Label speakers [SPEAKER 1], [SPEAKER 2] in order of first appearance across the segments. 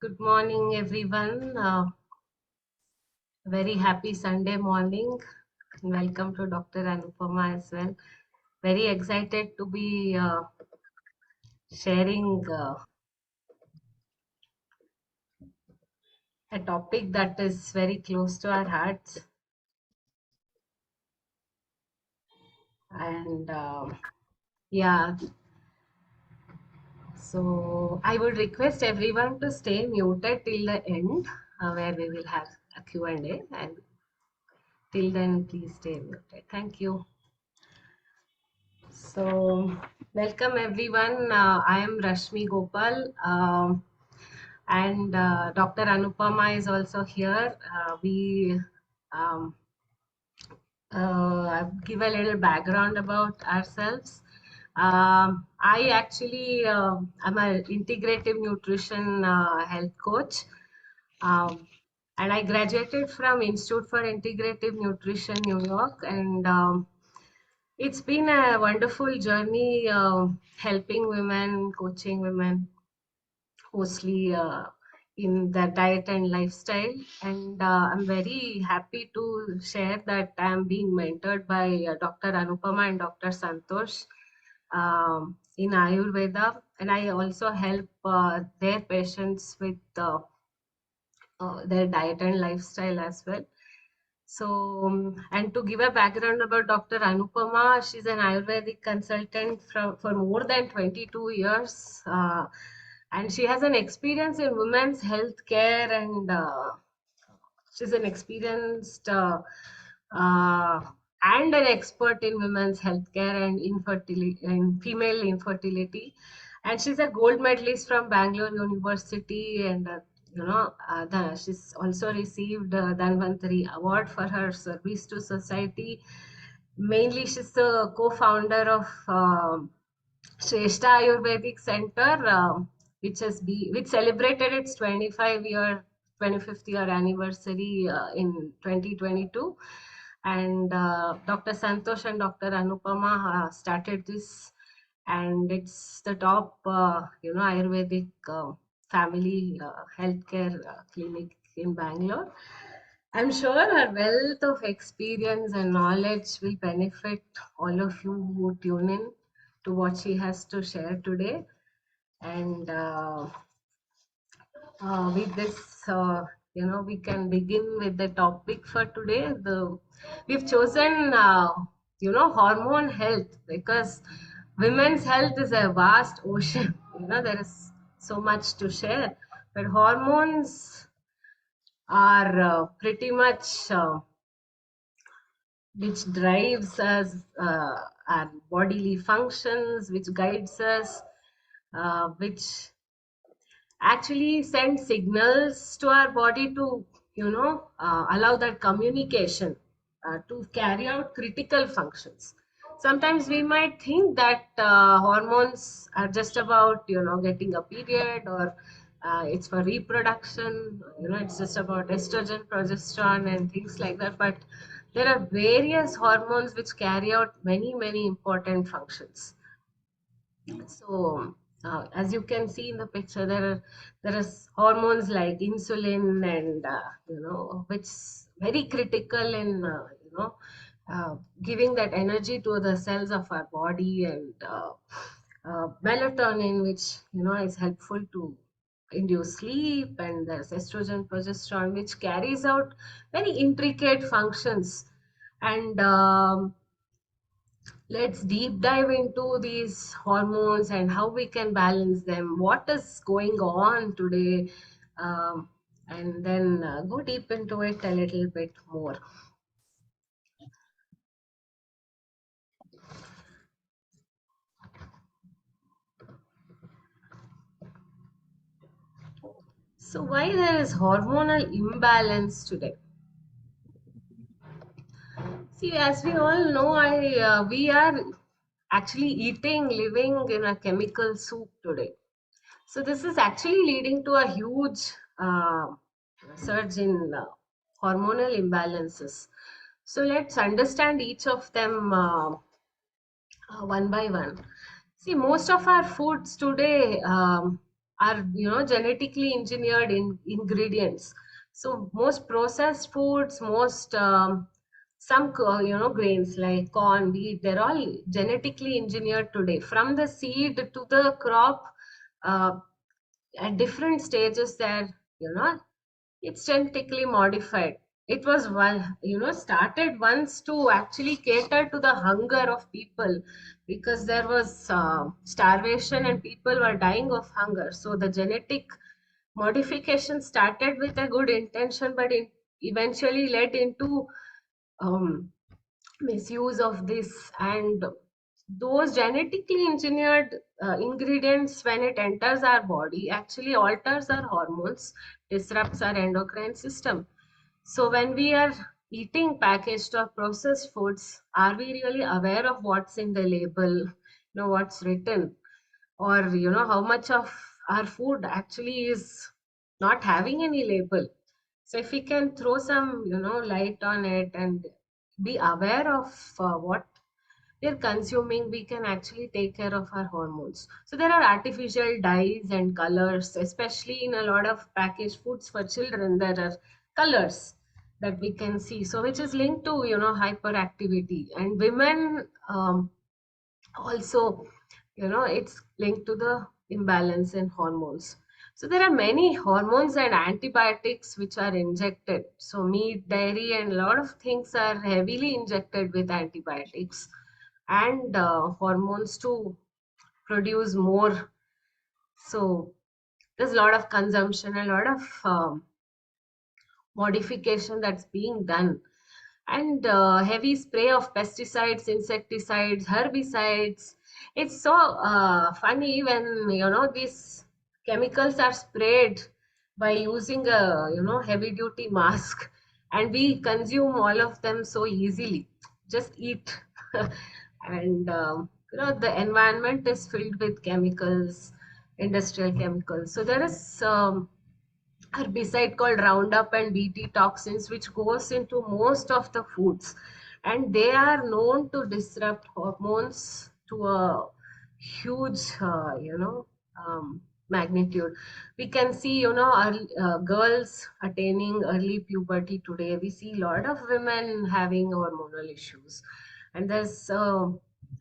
[SPEAKER 1] Good morning, everyone. Very happy Sunday morning. Welcome to Dr. Anupama as well. Very excited to be sharing a topic that is very close to our hearts. And yeah, so I would request everyone to stay muted till the end, where we will have a Q&A. And till then, please stay muted. Thank you. So, welcome everyone. I am Rashmi Gopal, and Dr. Anupama is also here. We um, give a little background about ourselves. I actually am an integrative nutrition health coach, um, and I graduated from Institute for Integrative Nutrition, New York, and it's been a wonderful journey helping women, coaching women, mostly in the diet and lifestyle. And I'm very happy to share that I'm being mentored by Dr. Anupama and Dr. Santosh in Ayurveda. And I also help their patients with their diet and lifestyle as well. So, and to give a background about Dr. Anupama, she's an Ayurvedic consultant for more than 22 years. And she has an experience in women's health care, and she's an experienced uh, and an expert in women's healthcare and infertility and female infertility. And she's a gold medalist from Bangalore University, and she's also received Dhanvantari Award for her service to society. Mainly, she's the co-founder of Shrestha Ayurvedic Center, which celebrated its 25th year anniversary in 2022. And Dr. Santosh and Dr. Anupama started this, and it's the top, Ayurvedic family healthcare clinic in Bangalore. I'm sure her wealth of experience and knowledge will benefit all of you who tune in to what she has to share today. And with this, we can begin with the topic for today. We've chosen, hormone health because women's health is a vast ocean. There is so much to share, but hormones are pretty much which drives us, our bodily functions, which guides us, which actually send signals to our body to, allow that communication to carry out critical functions. Sometimes we might think that hormones are just about, getting a period, or it's for reproduction, it's just about estrogen, progesterone, and things like that. But there are various hormones which carry out many, many important functions. So, as you can see in the picture, there is hormones like insulin, and which is very critical in giving that energy to the cells of our body, and melatonin, which is helpful to induce sleep, and there's estrogen, progesterone, which carries out very intricate functions. And let's deep dive into these hormones and how we can balance them, what is going on today, and then go deep into it a little bit more. So, why there is hormonal imbalance today? See, as we all know, we are actually living in a chemical soup today. So this is actually leading to a huge surge in hormonal imbalances. So let's understand each of them one by one. See, most of our foods today, are genetically engineered ingredients. So most processed foods, most some grains like corn, wheat, they're all genetically engineered today, from the seed to the crop. uh, at different stages, they're you know it's genetically modified. It was one, started once to actually cater to the hunger of people, because there was starvation and people were dying of hunger. So the genetic modification started with a good intention, but it eventually led into um, misuse of this. And those genetically engineered ingredients, when it enters our body, actually alters our hormones, disrupts our endocrine system. So when we are eating packaged or processed foods, are we really aware of what's in the label, what's written, or how much of our food actually is not having any label? So if we can throw some light on it and be aware of what we're consuming, we can actually take care of our hormones. So there are artificial dyes and colors, especially in a lot of packaged foods for children. There are colors that we can see, so which is linked to hyperactivity. And women, also, it's linked to the imbalance in hormones. So there are many hormones and antibiotics which are injected. So meat, dairy, and a lot of things are heavily injected with antibiotics and hormones to produce more. So there's a lot of consumption, a lot of modification that's being done, and heavy spray of pesticides, insecticides, herbicides. It's so funny when these chemicals are sprayed by using a heavy duty mask, and we consume all of them so easily. Just eat, and the environment is filled with chemicals, industrial chemicals. So there is herbicide called Roundup and Bt toxins, which goes into most of the foods, and they are known to disrupt hormones to a huge, magnitude. We can see, girls attaining early puberty today. We see a lot of women having hormonal issues, and there's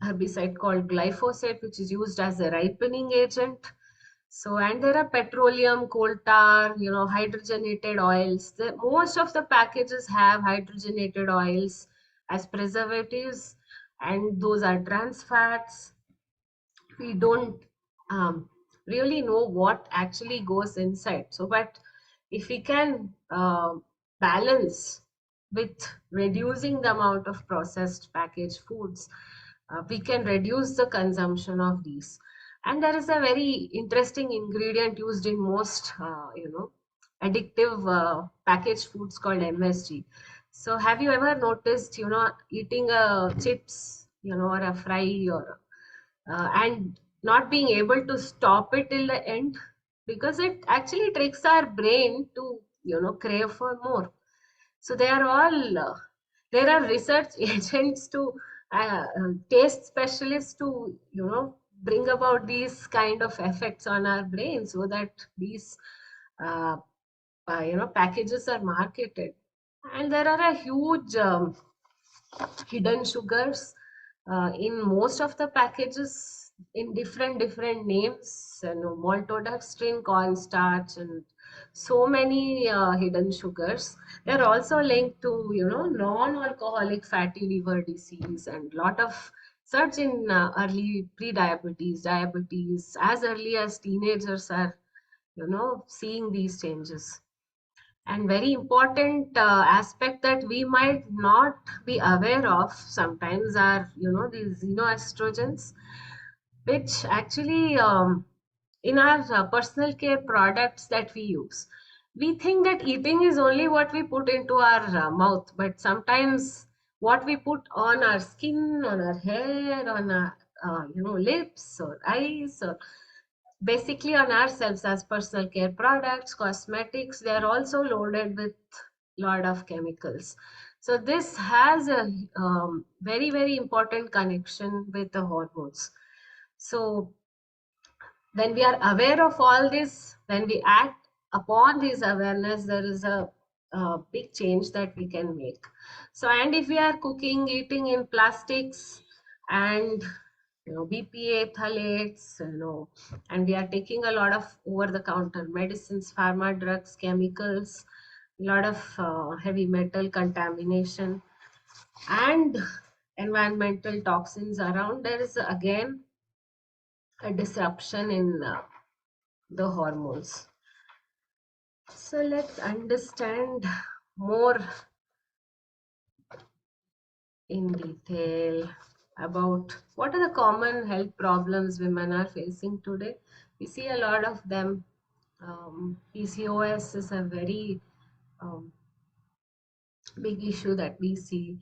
[SPEAKER 1] herbicide called glyphosate, which is used as a ripening agent. So, and there are petroleum, coal tar, hydrogenated oils. Most of the packages have hydrogenated oils as preservatives, and those are trans fats. We don't really know what actually goes inside. So, but if we can balance with reducing the amount of processed packaged foods, we can reduce the consumption of these. And there is a very interesting ingredient used in most, addictive packaged foods called MSG. So have you ever noticed, eating a chips, or a fry, or and not being able to stop it till the end, because it actually tricks our brain to crave for more. So they are all there are research agents to taste specialists to bring about these kind of effects on our brain, so that these uh, packages are marketed. And there are a huge hidden sugars in most of the packages, in different names, maltodextrin, cornstarch, and so many hidden sugars. They're also linked to non-alcoholic fatty liver disease, and lot of surge in early pre-diabetes, diabetes, as early as teenagers are seeing these changes. And very important aspect that we might not be aware of sometimes are these xenoestrogens, which actually in our personal care products that we use, we think that eating is only what we put into our mouth, but sometimes what we put on our skin, on our hair, on our lips or eyes, or basically on ourselves, as personal care products, cosmetics, they are also loaded with lot of chemicals. So this has a very important connection with the hormones. So When we are aware of all this, when we act upon this awareness, there is a big change that we can make. So, and if we are cooking, eating in plastics, and BPA phthalates, and we are taking a lot of over-the-counter medicines, pharma drugs, chemicals, a lot of heavy metal contamination, and environmental toxins around, there is again a disruption in the hormones. So let's understand more in detail about what are the common health problems women are facing today. We see a lot of them. PCOS is a very um, big issue that we see,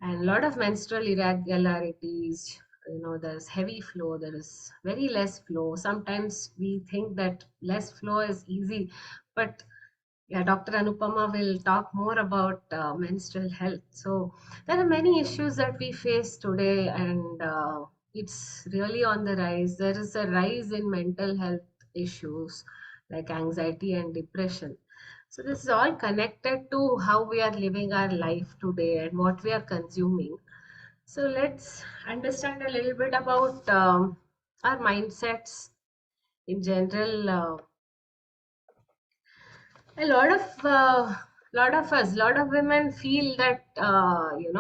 [SPEAKER 1] and a lot of menstrual irregularities. There's heavy flow, there is very less flow. Sometimes we think that less flow is easy, but yeah, Dr. Anupama will talk more about menstrual health. So there are many issues that we face today, and it's really on the rise. There is a rise in mental health issues like anxiety and depression. So this is all connected to how we are living our life today and what we are consuming. So let's understand a little bit about our mindsets in general. A lot of women feel that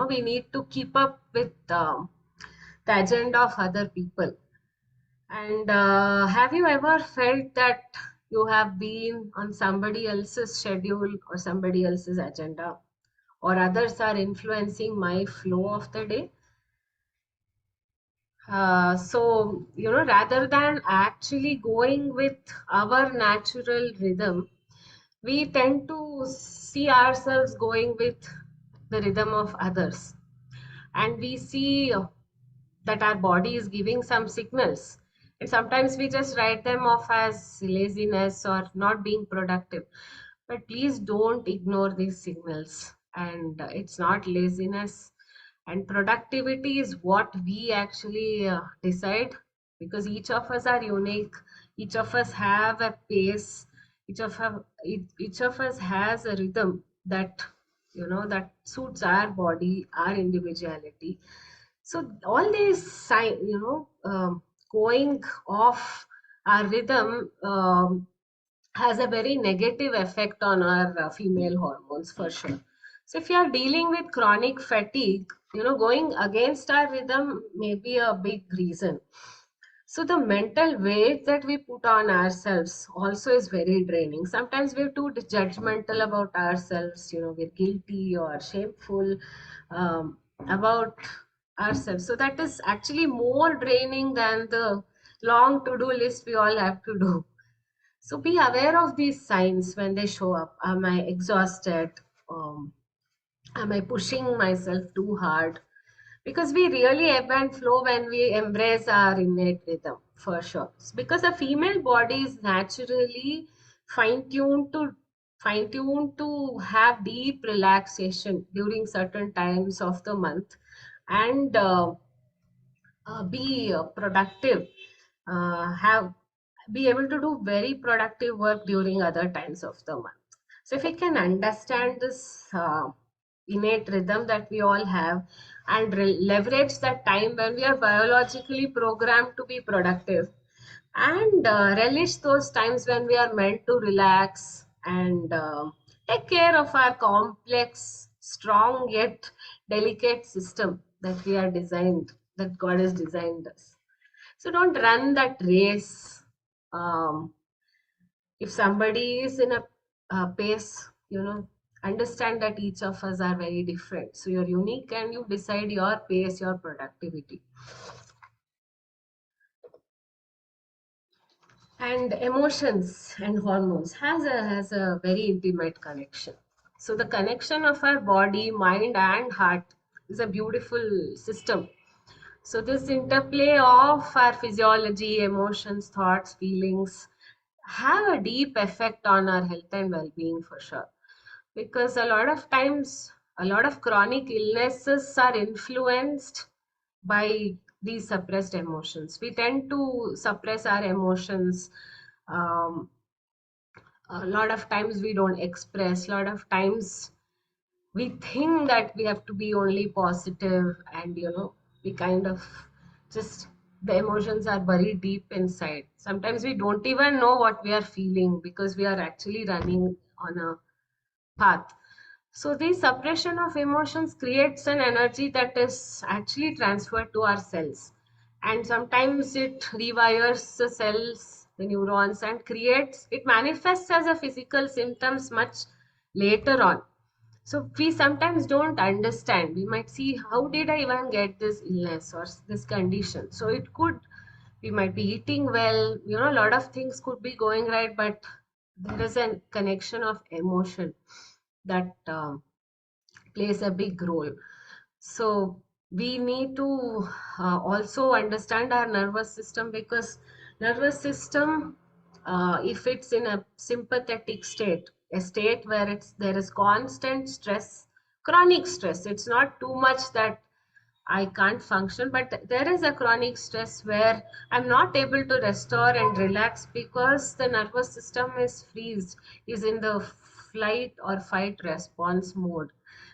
[SPEAKER 1] we need to keep up with the agenda of other people. And have you ever felt that you have been on somebody else's schedule or somebody else's agenda, or others are influencing my flow of the day? So, rather than actually going with our natural rhythm, we tend to see ourselves going with the rhythm of others, and we see that our body is giving some signals, and sometimes we just write them off as laziness or not being productive. But please don't ignore these signals, and it's not laziness, and productivity is what we actually decide, because each of us are unique, each of us have a pace, each of us has a rhythm that that suits our body, our individuality. So all these going off our rhythm has a very negative effect on our female hormones for sure. So if you are dealing with chronic fatigue, going against our rhythm may be a big reason. So the mental weight that we put on ourselves also is very draining. Sometimes we're too judgmental about ourselves, we're guilty or shameful about ourselves. So that is actually more draining than the long to-do list we all have to do. So be aware of these signs when they show up. Am I exhausted? Um, am I pushing myself too hard? Because we really ebb and flow when we embrace our innate rhythm, for sure. Because a female body is naturally fine-tuned to fine-tuned to have deep relaxation during certain times of the month, and be productive, have be able to do very productive work during other times of the month. So if we can understand this innate rhythm that we all have, and leverage that time when we are biologically programmed to be productive, and relish those times when we are meant to relax, and take care of our complex, strong yet delicate system that we are designed, that God has designed us. So don't run that race. Um, if somebody is in a pace, understand that each of us are very different. So you're unique, and you decide your pace, your productivity. And emotions and hormones has a very intimate connection. So the connection of our body, mind, and heart is a beautiful system. So this interplay of our physiology, emotions, thoughts, feelings have a deep effect on our health and well-being for sure. Because a lot of times, a lot of chronic illnesses are influenced by these suppressed emotions. We tend to suppress our emotions. Um, a lot of times we don't express. A lot of times we think that we have to be only positive, and we kind of just, the emotions are very deep inside. Sometimes we don't even know what we are feeling because we are actually running on a path. So the suppression of emotions creates an energy that is actually transferred to our cells. And sometimes it rewires the cells, the neurons, and it manifests as a physical symptoms much later on. So we sometimes don't understand. We might see, how did I even get this illness or this condition? So it could, we might be eating well, a lot of things could be going right, but there is a connection of emotion that plays a big role. So we need to also understand our nervous system, because nervous system, if it's in a sympathetic state, a state where there is constant stress, chronic stress, it's not too much that I can't function, but there is a chronic stress where I'm not able to restore and relax because the nervous system is freezed, is in the flight or fight response mode,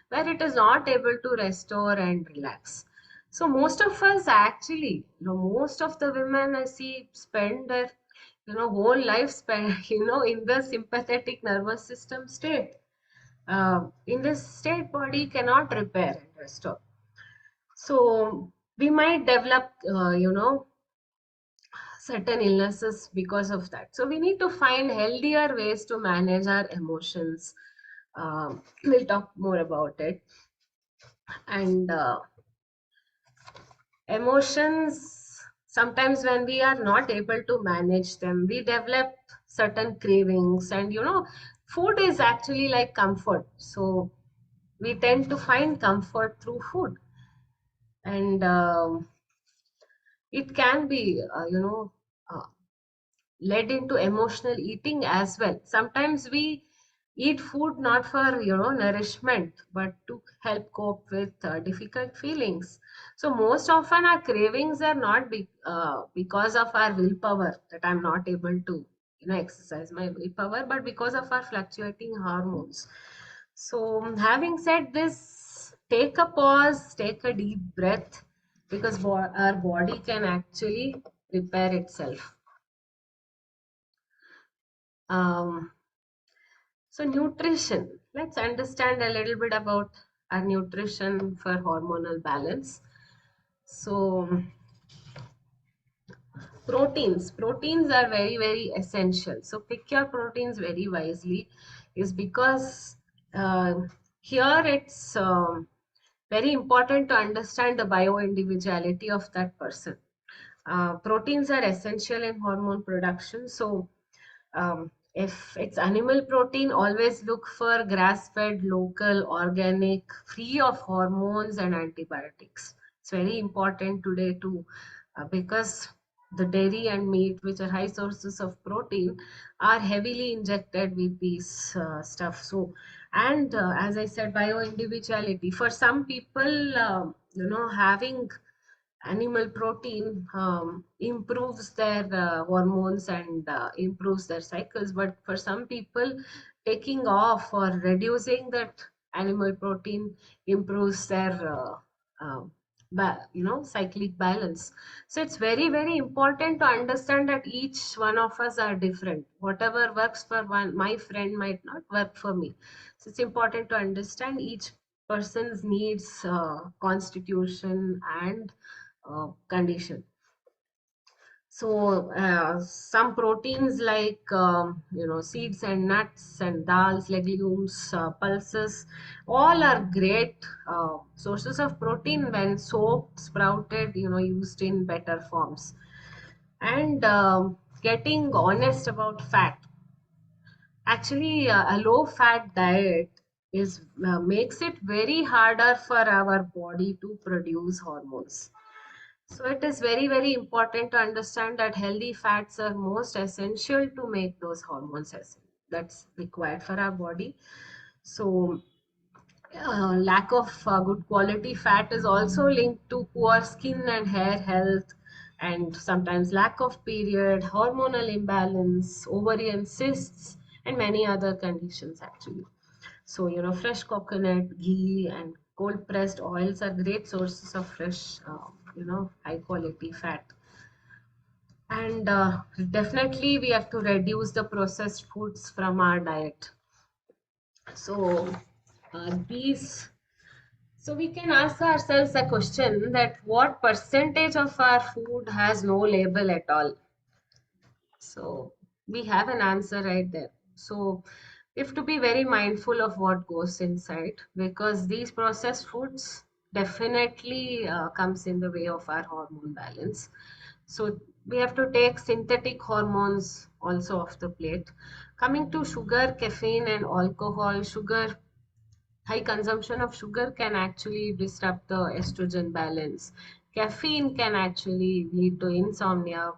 [SPEAKER 1] where it is not able to restore and relax. So most of us actually, most of the women I see spend their, whole life spend, in the sympathetic nervous system state. In this state, body cannot repair and restore. So we might develop, certain illnesses because of that. So we need to find healthier ways to manage our emotions. We'll talk more about it. And emotions, sometimes when we are not able to manage them, we develop certain cravings. And food is actually like comfort. So we tend to find comfort through food. And it can be, uh, led into emotional eating as well. Sometimes we eat food not for nourishment, but to help cope with difficult feelings. So most often our cravings are not because of our willpower, that I'm not able to exercise my willpower, but because of our fluctuating hormones. So having said this, take a pause, take a deep breath, because our body can actually repair itself. Um, so nutrition. Let's understand a little bit about our nutrition for hormonal balance. So proteins are very, very essential. So pick your proteins very wisely, is because uh, here it's very important to understand the bio individuality of that person. Proteins are essential in hormone production. So if it's animal protein, always look for grass-fed, local, organic, free of hormones and antibiotics. It's very important today too, because the dairy and meat, which are high sources of protein, are heavily injected with these stuff. So, and as I said, bio-individuality. For some people, having animal protein improves their hormones and improves their cycles, but for some people, taking off or reducing that animal protein improves their cyclic balance. So it's very, very important to understand that each one of us are different. Whatever works for one, my friend might not work for me. So it's important to understand each person's needs, constitution, and condition. So some proteins like seeds and nuts and dals, legumes, pulses, all are great sources of protein when soaked, sprouted, used in better forms. And getting honest about fat. Actually, a low-fat diet is makes it very harder for our body to produce hormones. So it is very, very important to understand that healthy fats are most essential to make those hormones that's required for our body. So Lack of good quality fat is also linked to poor skin and hair health, and sometimes lack of period, hormonal imbalance, ovarian cysts, and many other conditions actually. So, fresh coconut, ghee, and cold pressed oils are great sources of fresh, high quality fat. And definitely, we have to reduce the processed foods from our diet. So, these So we can ask ourselves a question that what percentage of our food has no label at all? So we have an answer right there. So we have to be very mindful of what goes inside, because these processed foods definitely comes in the way of our hormone balance. So we have to take synthetic hormones also off the plate. Coming to sugar, caffeine, and alcohol, high consumption of sugar can actually disrupt the estrogen balance. Caffeine can actually lead to insomnia,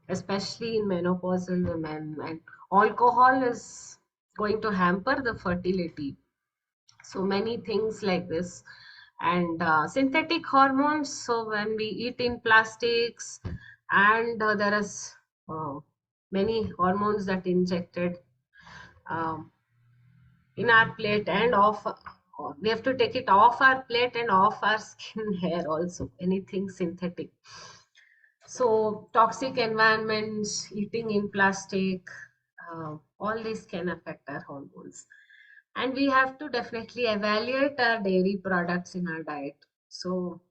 [SPEAKER 1] especially in menopausal women, and alcohol is going to hamper the fertility. So many things like this. And synthetic hormones, so when we eat in plastics, and there is uh, many hormones that injected um, in our plate and off, we have to take it off our plate and off our skin hair also, anything synthetic. So toxic environments, eating in plastic, all this can affect our hormones. And we have to definitely evaluate our dairy products in our diet. So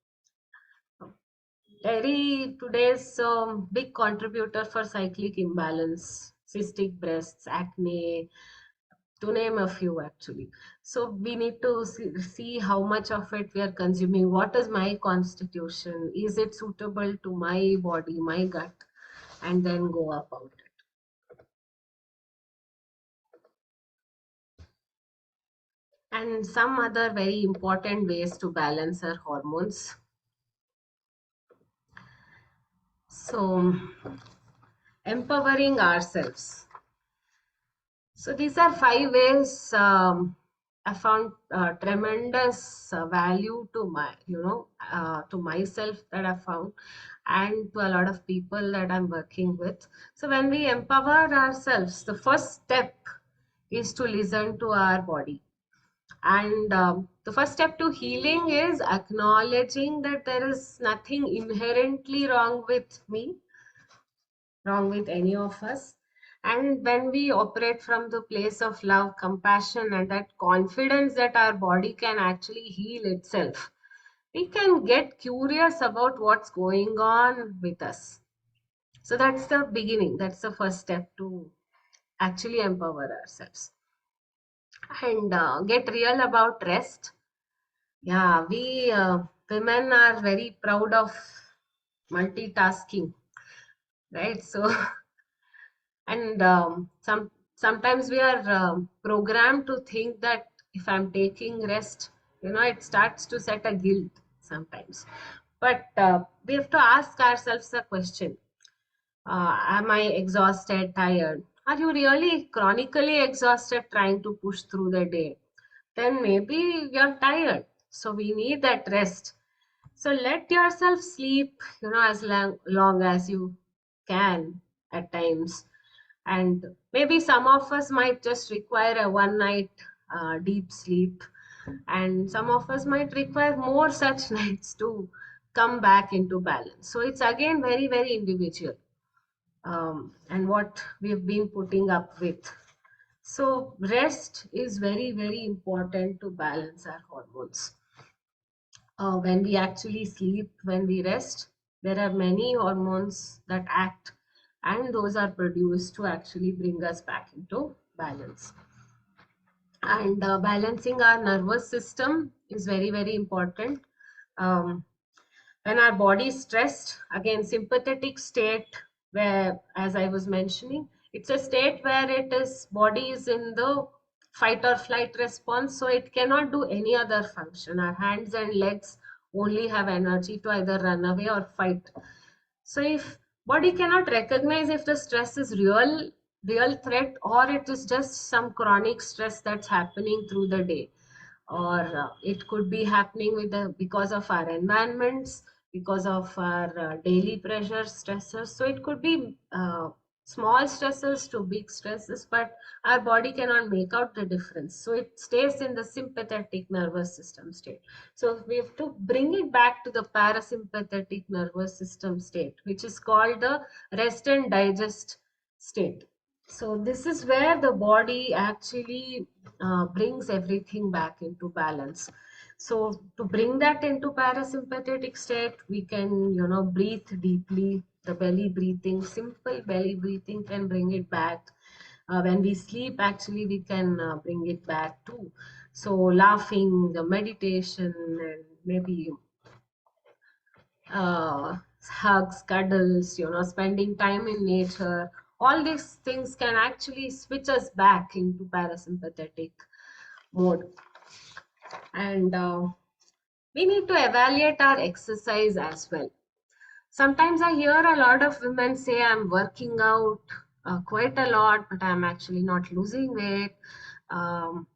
[SPEAKER 1] dairy today is a big contributor for cyclic imbalance, cystic breasts, acne, to name a few actually. So we need to see how much of it we are consuming. What is my constitution? Is it suitable to my body, my gut? And then go about it. And some other very important ways to balance our hormones. So, empowering ourselves. So these are 5 ways I found tremendous value to to myself, that I found, and to a lot of people that I'm working with. So when we empower ourselves, the first step is to listen to our body. And the first step to healing is acknowledging that there is nothing inherently wrong with me, wrong with any of us. And when we operate from the place of love, compassion, and that confidence that our body can actually heal itself, we can get curious about what's going on with us. So that's the beginning. That's the first step to actually empower ourselves. And get real about rest. Yeah, we women are very proud of multitasking, right? So and sometimes we are programmed to think that if I'm taking rest, it starts to set a guilt sometimes. But we have to ask ourselves a question: am I exhausted, tired? Are you really chronically exhausted trying to push through the day? Then maybe you're tired, so we need that rest. So let yourself sleep, as long as you can at times. And maybe some of us might just require a one night deep sleep, and some of us might require more such nights to come back into balance. So it's again very, very individual, and what we've been putting up with. So rest is very, very important to balance our hormones. When we actually sleep, when we rest, there are many hormones that act, and those are produced to actually bring us back into balance. And balancing our nervous system is very, very important. Um, when our body is stressed, again, sympathetic state, where, as I was mentioning, it's a state where it is body is in the fight or flight response, so it cannot do any other function. Our hands and legs only have energy to either run away or fight. So if body cannot recognize if the stress is real threat, or it is just some chronic stress that's happening through the day, or it could be happening with the because of our environments, because of our daily pressure stressors. So it could be small stresses to big stresses, but our body cannot make out the difference, so it stays in the sympathetic nervous system state. So we have to bring it back to the parasympathetic nervous system state, which is called the rest and digest state. So this is where the body actually brings everything back into balance. So to bring that into parasympathetic state, we can, breathe deeply. The belly breathing, simple belly breathing can bring it back. When we sleep, actually, we can bring it back too. So laughing, the meditation, and maybe hugs, cuddles, spending time in nature, all these things can actually switch us back into parasympathetic mode. And we need to evaluate our exercise as well. Sometimes I hear a lot of women say, I'm working out quite a lot, but I'm actually not losing weight. Um,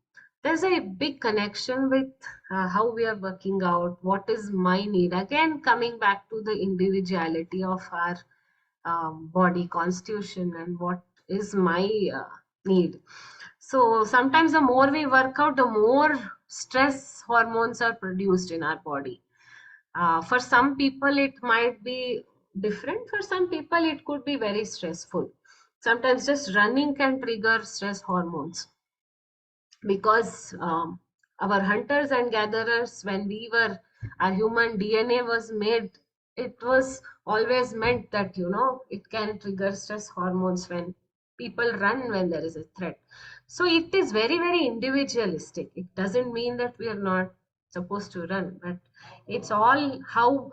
[SPEAKER 1] there's a big connection with how we are working out, what is my need. Again, coming back to the individuality of our body constitution and what is my need. So sometimes the more we work out, the more stress hormones are produced in our body. For some people, it might be different. For some people, it could be very stressful. Sometimes just running can trigger stress hormones because our hunters and gatherers, when we were, our human DNA was made, it was always meant that, it can trigger stress hormones when people run when there is a threat. So it is very, very individualistic. It doesn't mean that we are not supposed to run, but it's all how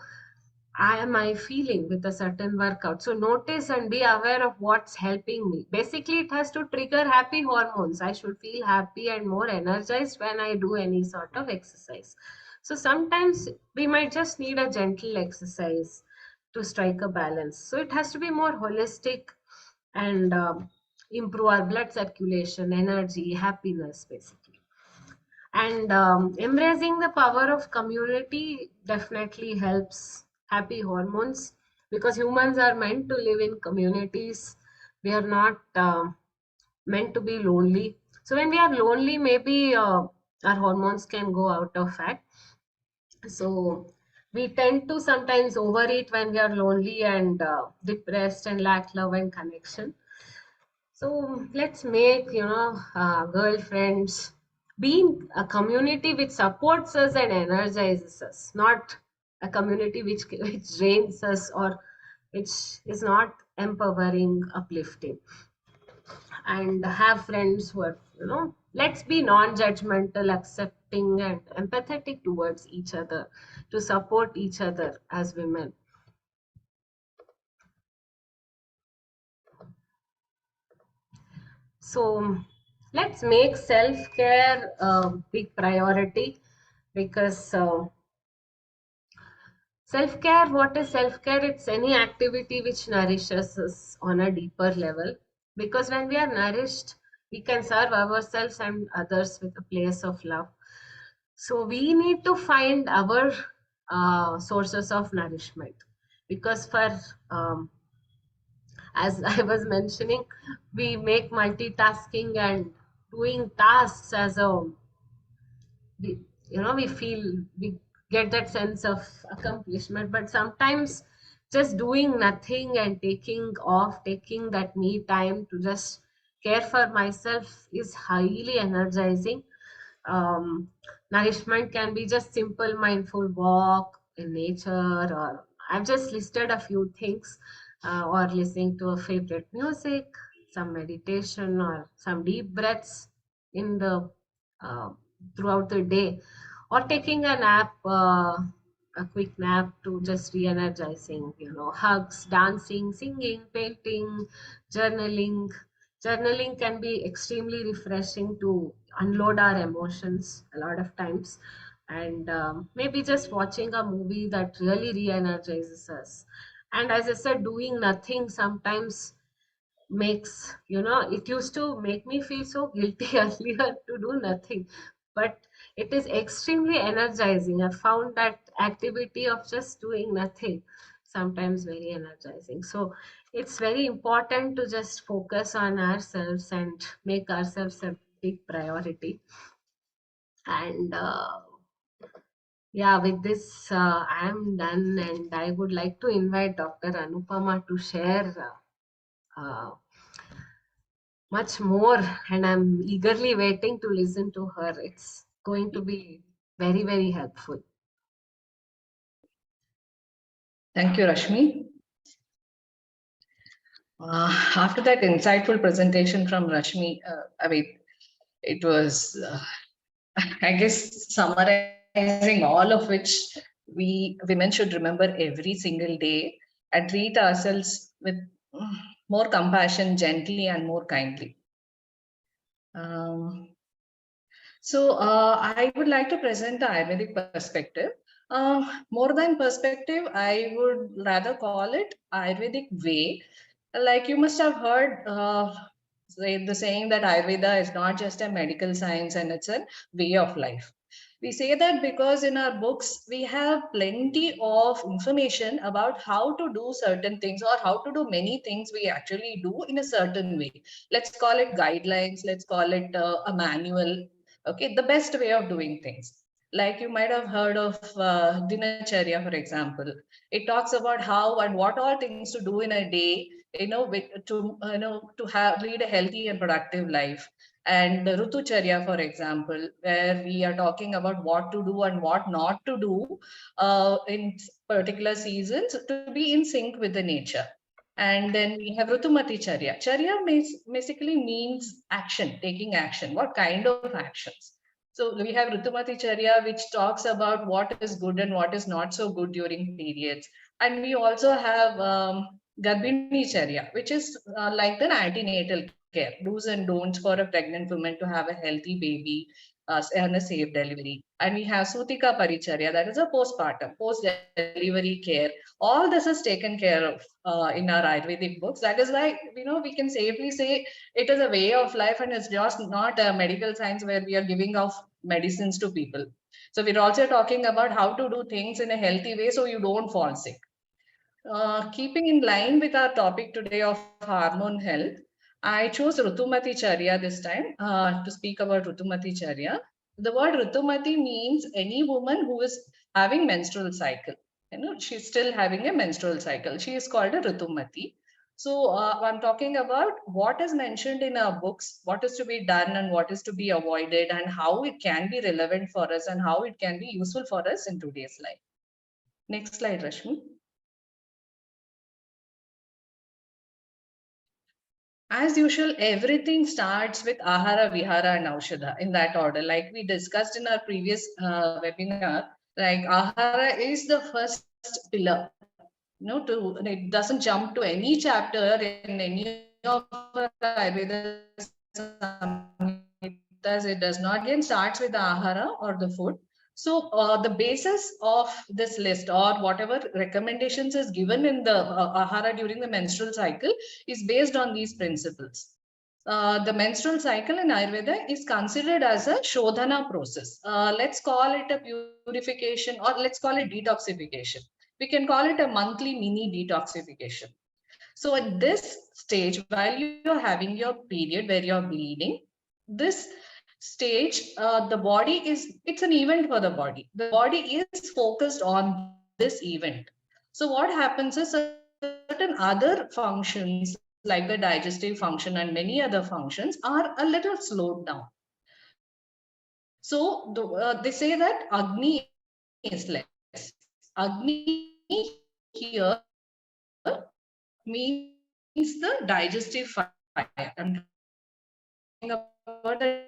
[SPEAKER 1] am I feeling with a certain workout. So notice and be aware of what's helping me. Basically, it has to trigger happy hormones. I should feel happy and more energized when I do any sort of exercise. So sometimes we might just need a gentle exercise to strike a balance. So it has to be more holistic and improve our blood circulation, energy, happiness, basically. And embracing the power of community definitely helps happy hormones, because humans are meant to live in communities. We are not meant to be lonely. So when we are lonely, maybe our hormones can go out of whack. So we tend to sometimes overeat when we are lonely and depressed and lack love and connection. So let's make, girlfriends, being a community which supports us and energizes us, not a community which drains us or which is not empowering, uplifting. And have friends who are, let's be non-judgmental, accepting and empathetic towards each other to support each other as women. So let's make self-care a big priority, because self-care, what is self-care? It's any activity which nourishes us on a deeper level. Because when we are nourished, we can serve ourselves and others with a place of love. So we need to find our sources of nourishment. Because for as I was mentioning, we make multitasking and doing tasks as a, we, we feel, we get that sense of accomplishment. But sometimes just doing nothing and taking that me time to just care for myself is highly energizing. um, Nourishment can be just simple mindful walk in nature, or I've just listed a few things, or listening to a favorite music, some meditation, or some deep breaths in the uh, throughout the day, or taking a nap, a quick nap to just re-energizing, hugs, dancing, singing, painting, journaling. Journaling can be extremely refreshing to unload our emotions a lot of times. And maybe just watching a movie that really re-energizes us. And as I said, doing nothing sometimes makes, it used to make me feel so guilty earlier to do nothing. but it is extremely energizing. I found that activity of just doing nothing sometimes very energizing. So it's very important to just focus on ourselves and make ourselves a big priority. And yeah, with this, I am done, and I would like to invite Dr. Anupama to share much more. And I'm eagerly waiting to listen to her. It's going to be very, very helpful.
[SPEAKER 2] Thank you, Rashmi. After that insightful presentation from Rashmi, it was, I guess, summarizing all of which we women should remember every single day and treat ourselves with more compassion, gently, and more kindly. Um, I would like to present the Ayurvedic perspective. More than perspective, I would rather call it Ayurvedic way. Like you must have heard the saying that Ayurveda is not just a medical science and it's a way of life. We say that because in our books we have plenty of information about how to do certain things or how to do many things we actually do in a certain way. Let's call it guidelines, let's call it a manual. Okay, the best way of doing things. Like you might have heard of Dinacharya, for example. It talks about how and what all things to do in a day, to have lead a healthy and productive life. And the Rutucharya, for example, where we are talking about what to do and what not to do in particular seasons to be in sync with the nature. And then we have Rutumati Charya. Charya basically means action, taking action. What kind of actions? So we have Rutumati Charya, which talks about what is good and what is not so good during periods. And we also have Garbhini Charya, which is like the antenatal care, do's and don'ts for a pregnant woman to have a healthy baby and a safe delivery. And we have Sutika Paricharya, that is a postpartum, post-delivery care. All this is taken care of in our Ayurvedic books. That is why, we can safely say it is a way of life and it's just not a medical science where we are giving off medicines to people. So we're also talking about how to do things in a healthy way so you don't fall sick. Keeping in line with our topic today of hormone health, I chose Rutumati Charya this time to speak about Rutumati Charya. The word Rutumati means any woman who is having menstrual cycle. She's still having a menstrual cycle. She is called a Rutumati. So I'm talking about what is mentioned in our books, what is to be done and what is to be avoided, and how it can be relevant for us and how it can be useful for us in today's life. Next slide, Rashmi. As usual, everything starts with Ahara, Vihara, and Aushadha in that order. Like we discussed in our previous webinar, like Ahara is the first pillar. It doesn't jump to any chapter in any of our Ayurveda Samhitas. It does not begin. It again starts with the Ahara or the food. So the basis of this list or whatever recommendations is given in the Ahara during the menstrual cycle is based on these principles. The menstrual cycle in Ayurveda is considered as a Shodhana process. Let's call it a purification or let's call it detoxification. We can call it a monthly mini detoxification. So at this stage, while you're having your period where you're bleeding, this stage, the body it's an event for the body. The body is focused on this event. So what happens is certain other functions like the digestive function and many other functions are a little slowed down. So they say that Agni is less. Agni here means the digestive fire. I'm talking about the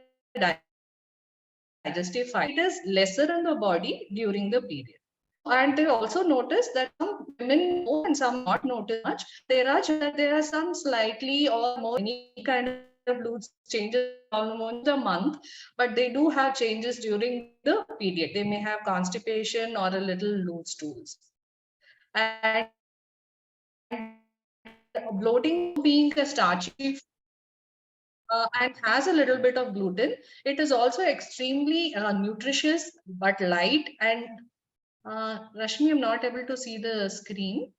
[SPEAKER 2] digestive fire. It is lesser in the body during the period. So and they also notice that some women more and some not notice much. There are children that they are some slightly or more any kind of loose changes in the hormones in the month, but they do have changes during the period. They may have constipation or a little loose changes in the hormones in the month, but they do have changes during the period. They may have constipation or a little loose stools. And bloating also being a starchy and has a little bit of gluten. It is also extremely nutritious but light. And Rashmi, I'm not able to see the screen.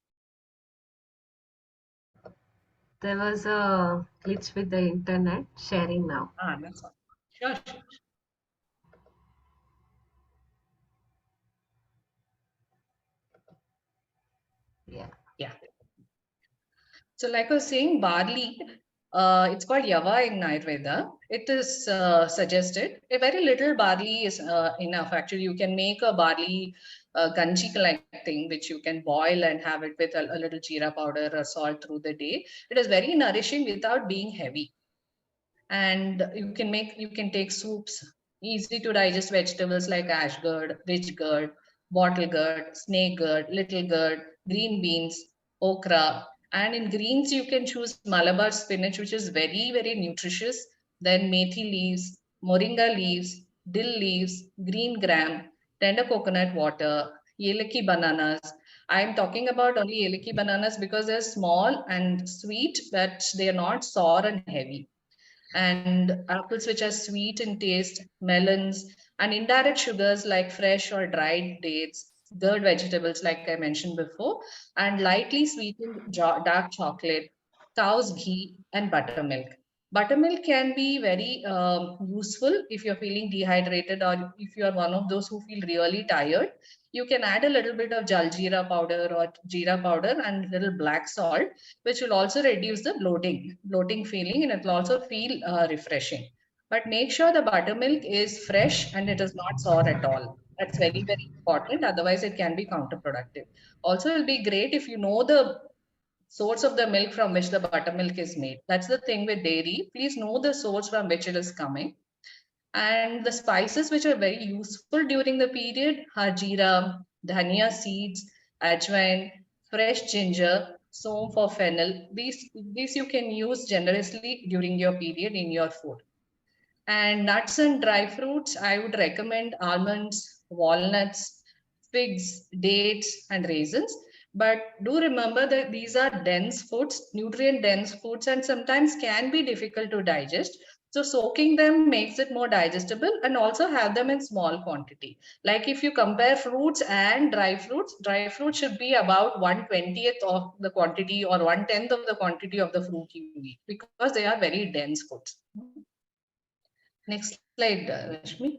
[SPEAKER 1] There was a glitch with the internet. Sharing now.
[SPEAKER 2] That's all. Sure, sure.
[SPEAKER 1] Yeah.
[SPEAKER 2] Yeah. So, like I was saying, barley, it's called yava in Ayurveda. It is suggested. A very little barley is enough. Actually, you can make a barley ganji like thing, which you can boil and have it with a little jeera powder or salt through the day. It is very nourishing without being heavy. And you can take soups, easy to digest vegetables like ash gourd, rich gourd, bottle gourd, snake gourd, little gourd, green beans, okra. And in greens you can choose malabar spinach, which is very nutritious. Then methi leaves, moringa leaves, dill leaves, green gram, tender coconut water, yelaki bananas. I am talking about only yelaki bananas because they're small and sweet, but they are not sour and heavy. And apples which are sweet in taste, melons, and indirect sugars like fresh or dried dates, gourd vegetables like I mentioned before, and lightly sweetened dark chocolate, cow's ghee, and buttermilk. Buttermilk can be very useful if you're feeling dehydrated or if you are one of those who feel really tired. You can add a little bit of jaljeera powder or jeera powder and little black salt, which will also reduce the bloating feeling, and it will also feel refreshing. But make sure the buttermilk is fresh and it is not sour at all. That's very important. Otherwise, it can be counterproductive. Also, it will be great if you know the source of the milk from which the buttermilk is made. That's the thing with dairy. Please know the source from which it is coming. And the spices which are very useful during the period are jeera, dhania seeds, ajwain, fresh ginger, som for fennel. These you can use generously during your period in your food. And nuts and dry fruits, I would recommend almonds, walnuts, figs, dates, and raisins. But do remember that these are dense foods, nutrient dense foods, and sometimes can be difficult to digest. So, soaking them makes it more digestible, and also have them in small quantity. Like if you compare fruits and dry fruits should be about 1/20th of the quantity or 1/10th of the quantity of the fruit you eat because they are very dense foods. Next slide, Rashmi.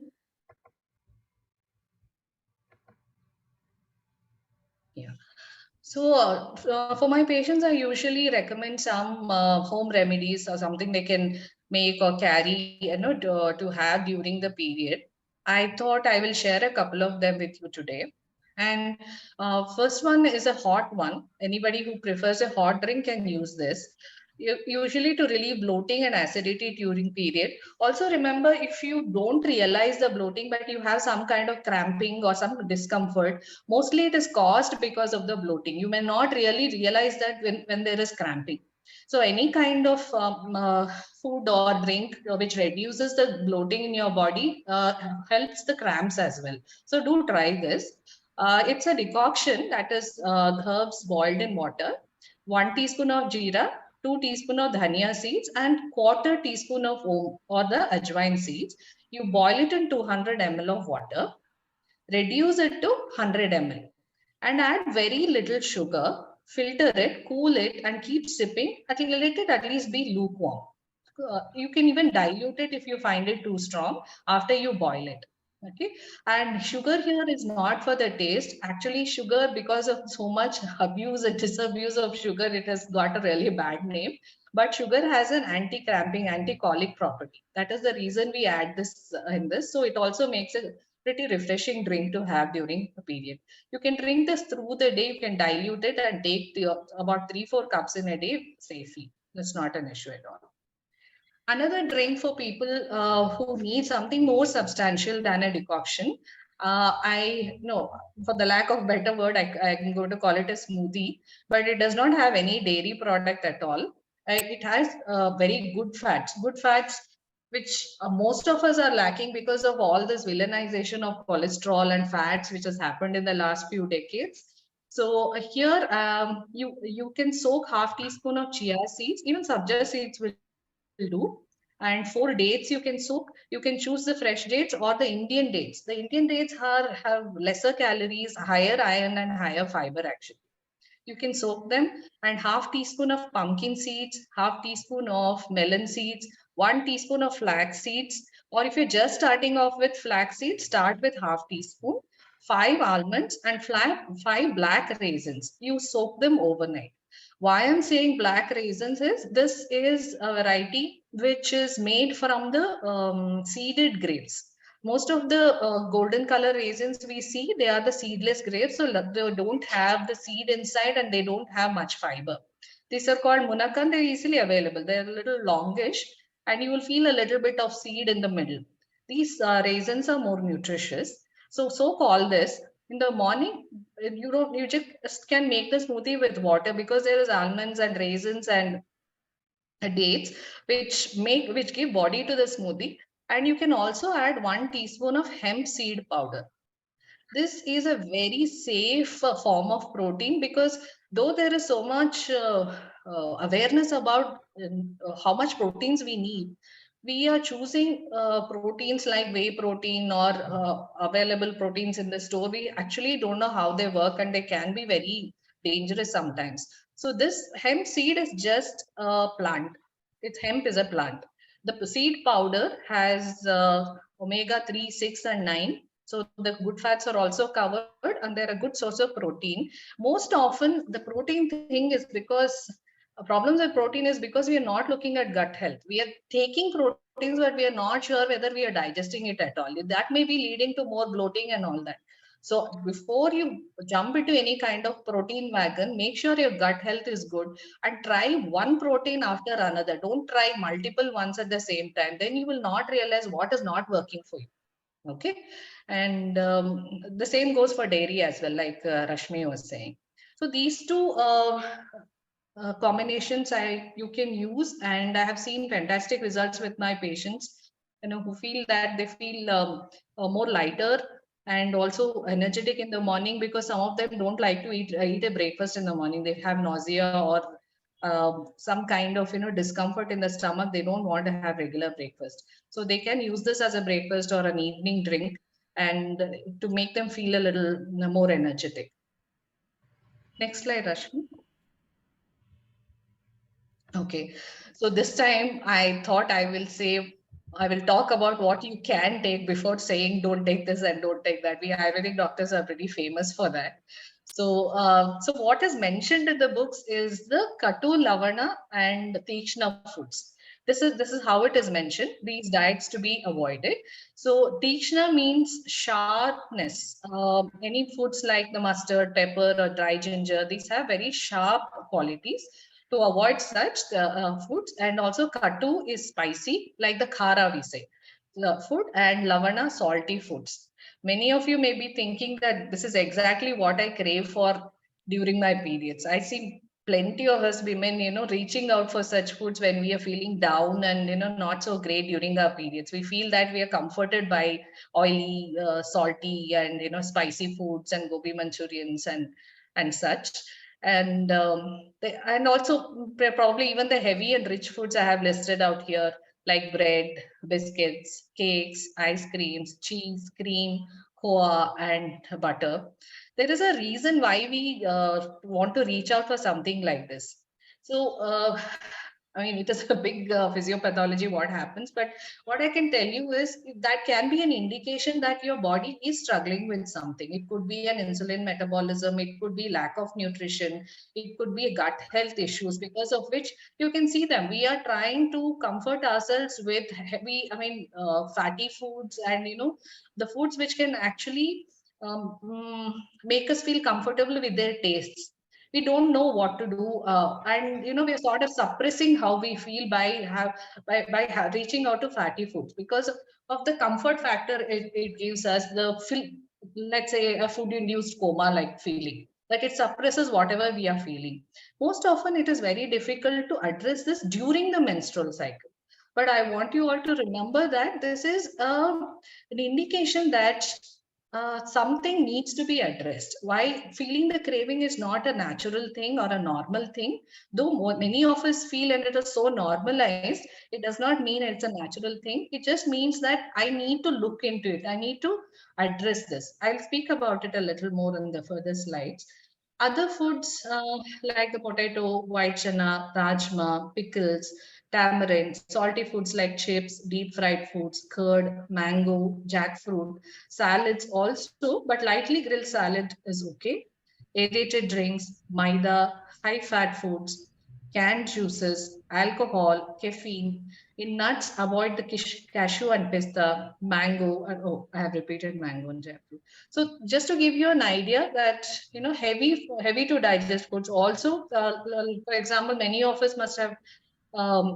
[SPEAKER 2] Yeah. So, for my patients, I usually recommend some home remedies or something they can make or carry, to have during the period. I thought I will share a couple of them with you today. And first one is a hot one. Anybody who prefers a hot drink can use this. Usually to relieve bloating and acidity during period. Also remember, if you don't realize the bloating, but you have some kind of cramping or some discomfort, mostly it is caused because of the bloating. You may not really realize that when there is cramping. So any kind of food or drink which reduces the bloating in your body helps the cramps as well. So do try this. It's a decoction that is herbs boiled in water, 1 teaspoon of jeera, 2 teaspoon of dhania seeds, and quarter teaspoon of om or the ajwain seeds. You boil it in 200 ml of water, reduce it to 100 ml, and add very little sugar, filter it, cool it, and keep sipping until let it at least be lukewarm. You can even dilute it if you find it too strong after you boil it. Okay, and sugar here is not for the taste. Actually, sugar, because of so much abuse and disabuse of sugar, it has got a really bad name. But sugar has an anti-cramping, anti-colic property. That is the reason we add this in this. So it also makes it pretty refreshing drink to have during a period. You can drink this through the day. You can dilute it and take about 3-4 cups in a day safely. That's not an issue at all. Another drink for people who need something more substantial than a decoction. I know, for the lack of better word, I'm going to call it a smoothie, but it does not have any dairy product at all. It has very good fats, which most of us are lacking because of all this villainization of cholesterol and fats, which has happened in the last few decades. So here, you can soak half teaspoon of chia seeds, even sabja seeds will do, And 4 dates you can soak. You can choose the fresh dates or the Indian dates. The Indian dates have lesser calories, higher iron, and higher fiber actually. You can soak them, and half teaspoon of pumpkin seeds, half teaspoon of melon seeds, 1 teaspoon of flax seeds, or if you're just starting off with flax seeds, start with half teaspoon, 5 almonds, and five black raisins. You soak them overnight. Why I'm saying black raisins is this is a variety which is made from the seeded grapes. Most of the golden color raisins we see, they are the seedless grapes, so they don't have the seed inside and they don't have much fiber. These are called munakan. They're easily available. They're a little longish, and you will feel a little bit of seed in the middle. These raisins are more nutritious. So soak all this in the morning. You just can make the smoothie with water because there is almonds and raisins and dates which give body to the smoothie. And you can also add 1 teaspoon of hemp seed powder. This is a very safe form of protein because though there is so much awareness about how much proteins we need, we are choosing proteins like whey protein or available proteins in the store. We actually don't know how they work and they can be very dangerous sometimes. So this hemp seed is just a plant. It's hemp is a plant. The seed powder has omega 3, 6, and 9, so the good fats are also covered and they're a good source of protein. Most often, the protein thing is because problems with protein is because we are not looking at gut health. We are taking proteins, but we are not sure whether we are digesting it at all. That may be leading to more bloating and all that. So before you jump into any kind of protein wagon, make sure your gut health is good and try one protein after another. Don't try multiple ones at the same time. Then you will not realize what is not working for you. Okay. And the same goes for dairy as well, like Rashmi was saying. So these two combinations you can use, and I have seen fantastic results with my patients, who feel that they feel more lighter and also energetic in the morning, because some of them don't like to eat a breakfast in the morning. They have nausea or some kind of discomfort in the stomach. They don't want to have regular breakfast, so they can use this as a breakfast or an evening drink, and to make them feel a little more energetic. Next slide, Rashmi. Okay, so this time I thought I will talk about what you can take before saying don't take this and don't take that. We Ayurvedic doctors are pretty famous for that. So what is mentioned in the books is the Katu, Lavana, and Tikshna foods. This is how it is mentioned. These diets to be avoided. So Tikshna means sharpness. Any foods like the mustard, pepper, or dry ginger, these have very sharp qualities. To avoid such foods. And also Katu is spicy, like the khara we say, food, and Lavana salty foods. Many of you may be thinking that this is exactly what I crave for during my periods. I see plenty of us women, reaching out for such foods when we are feeling down and, not so great during our periods. We feel that we are comforted by oily, salty, and, spicy foods and gobi manchurians and such. And and also probably even the heavy and rich foods I have listed out here, like bread, biscuits, cakes, ice creams, cheese, cream, koa, and butter. There is a reason why we want to reach out for something like this. So I mean, it is a big physiopathology what happens, but what I can tell you is that can be an indication that your body is struggling with something. It could be an insulin metabolism, it could be lack of nutrition, it could be gut health issues, because of which you can see them. We are trying to comfort ourselves with heavy, fatty foods, and the foods which can actually make us feel comfortable with their tastes. We don't know what to do, and we're sort of suppressing how we feel by reaching out to fatty foods because of the comfort factor it gives us. Let's say a food induced coma like feeling, that it suppresses whatever we are feeling. Most often it is very difficult to address this during the menstrual cycle, but I want you all to remember that this is an indication that something needs to be addressed. Why feeling the craving is not a natural thing or a normal thing, though many of us feel and it is so normalized, it does not mean it's a natural thing. It just means that I need to look into it. I need to address this. I'll speak about it a little more in the further slides. Other foods like the potato, white chana, rajma, pickles, tamarind, salty foods like chips, deep fried foods, curd, mango, jackfruit, salads also, but lightly grilled salad is okay. Aerated drinks, maida, high fat foods, canned juices, alcohol, caffeine. In nuts, avoid the cashew and pista, mango, and oh, I have repeated mango and jackfruit. So just to give you an idea that heavy to digest foods also, for example, many of us must have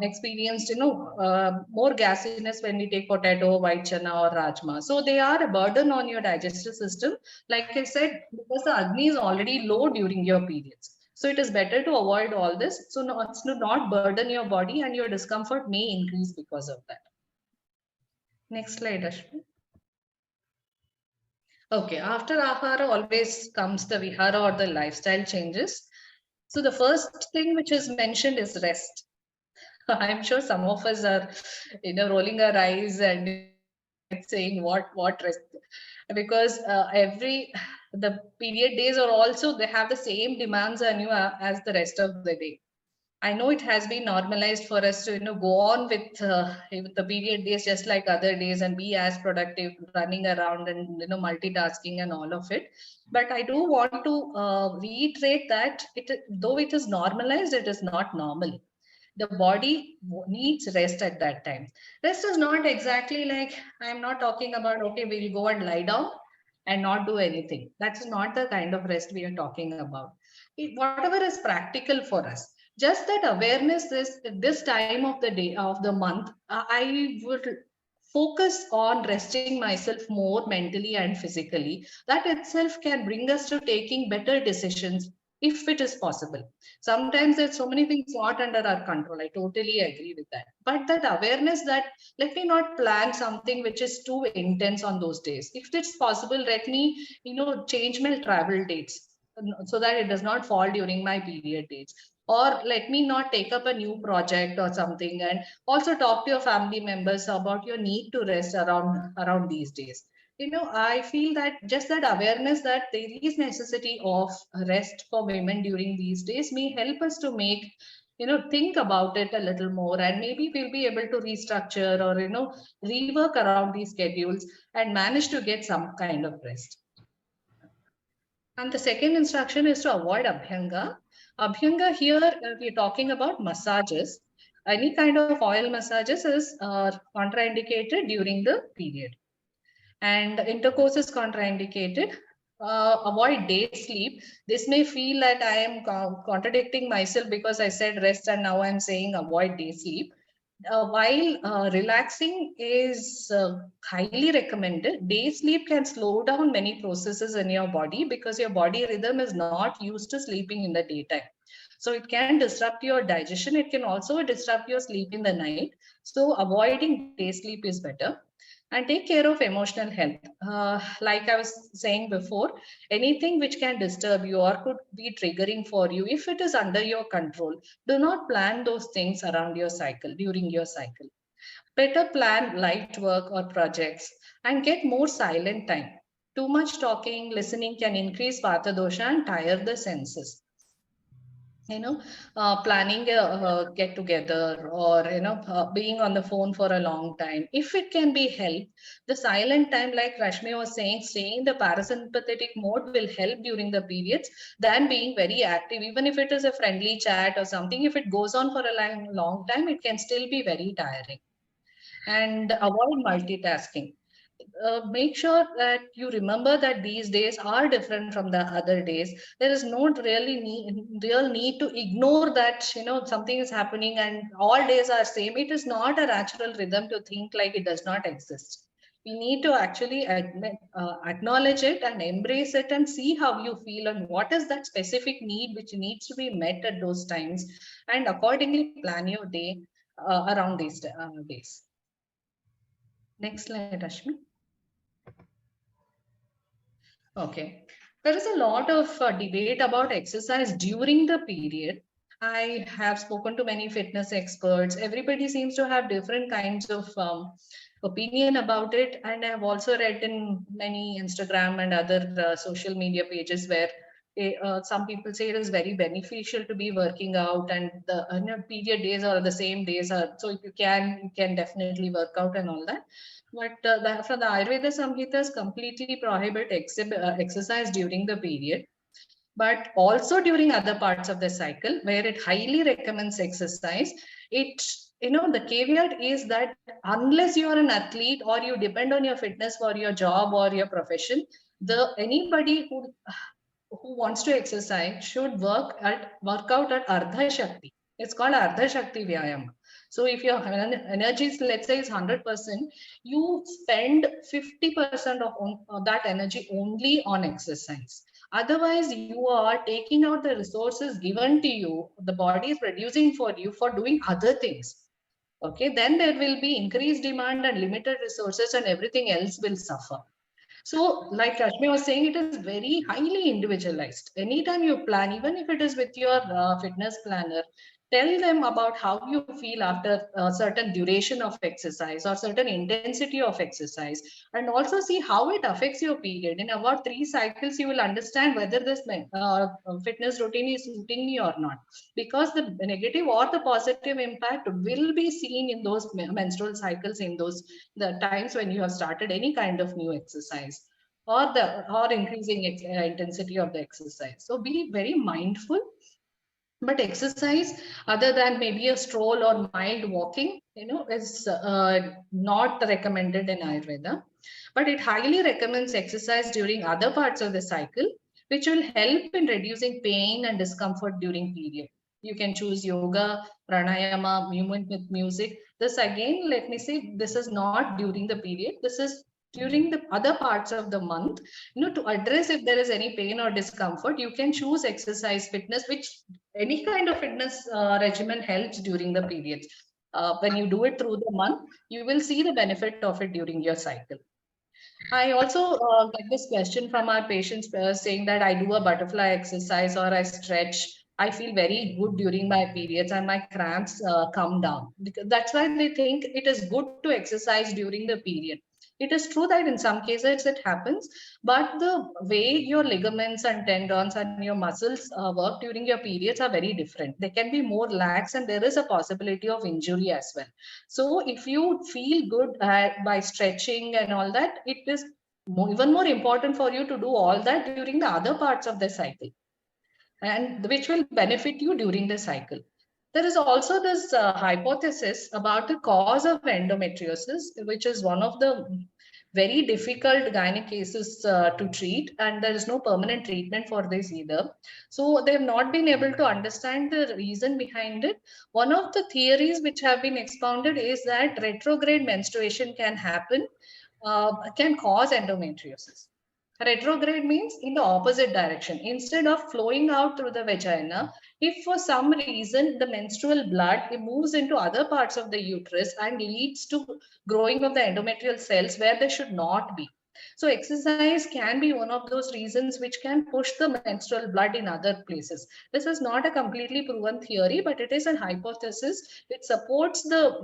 [SPEAKER 2] experienced more gasiness when we take potato, white chana, or rajma. So they are a burden on your digestive system. Like I said, because the agni is already low during your periods. So it is better to avoid all this. So not burden your body, and your discomfort may increase because of that. Next slide, Ashmi. Okay, after ahara always comes the vihara or the lifestyle changes. So the first thing which is mentioned is rest. I'm sure some of us are, rolling our eyes and saying what rest, because every the period days are also they have the same demands on you as the rest of the day. I know it has been normalized for us to go on with the period days just like other days and be as productive, running around and multitasking and all of it. But I do want to reiterate that though it is normalized, it is not normal. The body needs rest at that time. Rest is not exactly like, I'm not talking about okay, we'll go and lie down and not do anything. That's not the kind of rest we are talking about. Whatever is practical for us, just that awareness, this time of the day of the month, I would focus on resting myself more mentally and physically. That itself can bring us to taking better decisions if it is possible. Sometimes there's so many things not under our control. I totally agree with that. But that awareness that let me not plan something which is too intense on those days. If it's possible, let me, change my travel dates so that it does not fall during my period dates. Or let me not take up a new project or something. And also talk to your family members about your need to rest around these days. I feel that just that awareness that there is necessity of rest for women during these days may help us to make, think about it a little more, and maybe we'll be able to restructure or, rework around these schedules and manage to get some kind of rest. And the second instruction is to avoid abhyanga. Abhyanga here, we're talking about massages. Any kind of oil massages is contraindicated during the period, and intercourse is contraindicated. Avoid day sleep. This may feel that I am contradicting myself because I said rest and now I'm saying avoid day sleep. While relaxing is highly recommended, day sleep can slow down many processes in your body because your body rhythm is not used to sleeping in the daytime. So it can disrupt your digestion. It can also disrupt your sleep in the night. So avoiding day sleep is better. And take care of emotional health. Like I was saying before, anything which can disturb you or could be triggering for you, if it is under your control, do not plan those things around your cycle, during your cycle. Better plan light work or projects and get more silent time. Too much talking, listening can increase vata dosha and tire the senses. Planning a get together or being on the phone for a long time, if it can be helped, the silent time, like Rashmi was saying, staying in the parasympathetic mode will help during the periods than being very active. Even if it is a friendly chat or something, if it goes on for a long time, it can still be very tiring. And avoid multitasking. Make sure that you remember that these days are different from the other days. There is no real need to ignore that something is happening and all days are same. It is not a natural rhythm to think like it does not exist. We need to actually acknowledge it and embrace it and see how you feel and what is that specific need which needs to be met at those times, and accordingly plan your day around these days. Next slide, Rashmi. Okay. There is a lot of debate about exercise during the period. I have spoken to many fitness experts. Everybody seems to have different kinds of opinion about it. And I have also read in many Instagram and other social media pages where some people say it is very beneficial to be working out, and the period days are the same days. So if you can definitely work out and all that. But from the Ayurveda Samhitas completely prohibit exercise during the period, but also during other parts of the cycle where it highly recommends exercise. It, the caveat is that unless you are an athlete or you depend on your fitness for your job or your profession, the anybody who wants to exercise should work out at Ardha Shakti. It's called Ardha Shakti Vyayama. So if your energy is, let's say, is 100%, you spend 50% of that energy only on exercise. Otherwise, you are taking out the resources given to you, the body is producing for you for doing other things. Okay, then there will be increased demand and limited resources, and everything else will suffer. So, like Rashmi was saying, it is very highly individualized. Anytime you plan, even if it is with your fitness planner, tell them about how you feel after a certain duration of exercise or certain intensity of exercise, and also see how it affects your period. In about 3 cycles, you will understand whether this fitness routine is suiting me or not, because the negative or the positive impact will be seen in those menstrual cycles, in those the times when you have started any kind of new exercise, or increasing intensity of the exercise. So be very mindful. But exercise other than maybe a stroll or mild walking, is not recommended in Ayurveda. But it highly recommends exercise during other parts of the cycle, which will help in reducing pain and discomfort during period. You can choose yoga, pranayama, movement with music. This again, let me say, this is not during the period, this is during the other parts of the month. To address if there is any pain or discomfort, you can choose exercise fitness, which any kind of fitness regimen helps during the periods. When you do it through the month, you will see the benefit of it during your cycle. I also get this question from our patients saying that I do a butterfly exercise or I stretch. I feel very good during my periods and my cramps come down. Because that's why they think it is good to exercise during the period. It is true that in some cases it happens, but the way your ligaments and tendons and your muscles work during your periods are very different. They can be more lax, and there is a possibility of injury as well. So if you feel good by stretching and all that, it is even more important for you to do all that during the other parts of the cycle, and which will benefit you during the cycle. There is also this hypothesis about the cause of endometriosis, which is one of the very difficult gynec cases to treat, and there is no permanent treatment for this either. So they have not been able to understand the reason behind it. One of the theories which have been expounded is that retrograde menstruation can cause endometriosis. Retrograde means in the opposite direction. Instead of flowing out through the vagina, if for some reason the menstrual blood, it moves into other parts of the uterus and leads to growing of the endometrial cells where they should not be. So exercise can be one of those reasons which can push the menstrual blood in other places. This is not a completely proven theory, but it is a hypothesis which supports the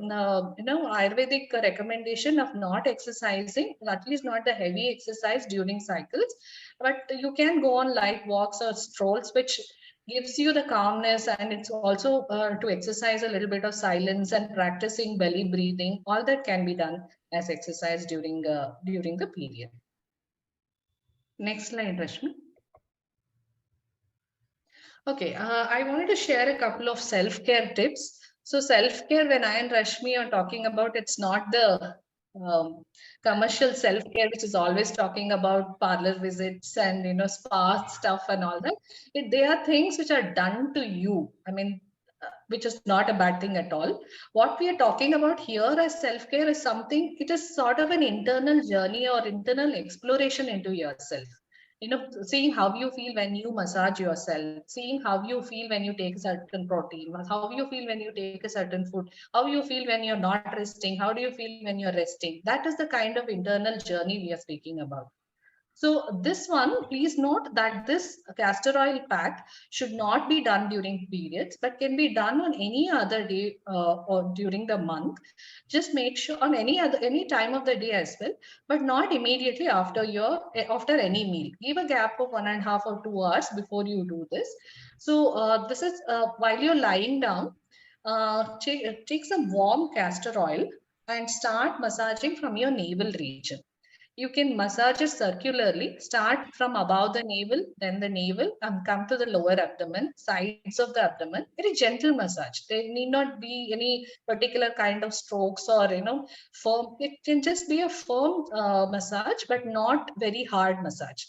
[SPEAKER 2] Ayurvedic recommendation of not exercising, at least not the heavy exercise during cycles. But you can go on light walks or strolls, which gives you the calmness, and it's also to exercise a little bit of silence and practicing belly breathing. All that can be done as exercise during the period. Next slide, Rashmi. Okay, I wanted to share a couple of self-care tips. So self-care, when I and Rashmi are talking about, it's not the commercial self-care, which is always talking about parlor visits and spa stuff and all that. They are things which are done to you. I mean, which is not a bad thing at all. What we are talking about here as self-care is something, it is sort of an internal journey or internal exploration into yourself. Seeing how you feel when you massage yourself, seeing how you feel when you take a certain protein, how you feel when you take a certain food, how you feel when you're not resting, how do you feel when you're resting. That is the kind of internal journey we are speaking about. So this one, please note that this castor oil pack should not be done during periods, but can be done on any other day or during the month. Just make sure on any time of the day as well, but not immediately after any meal. Give a gap of 1.5 or 2 hours before you do this. So this is while you're lying down, take some warm castor oil and start massaging from your navel region. You can massage it circularly, start from above the navel, and come to the lower abdomen, sides of the abdomen. Very gentle massage. There need not be any particular kind of strokes or firm. It can just be a firm massage, but not very hard massage.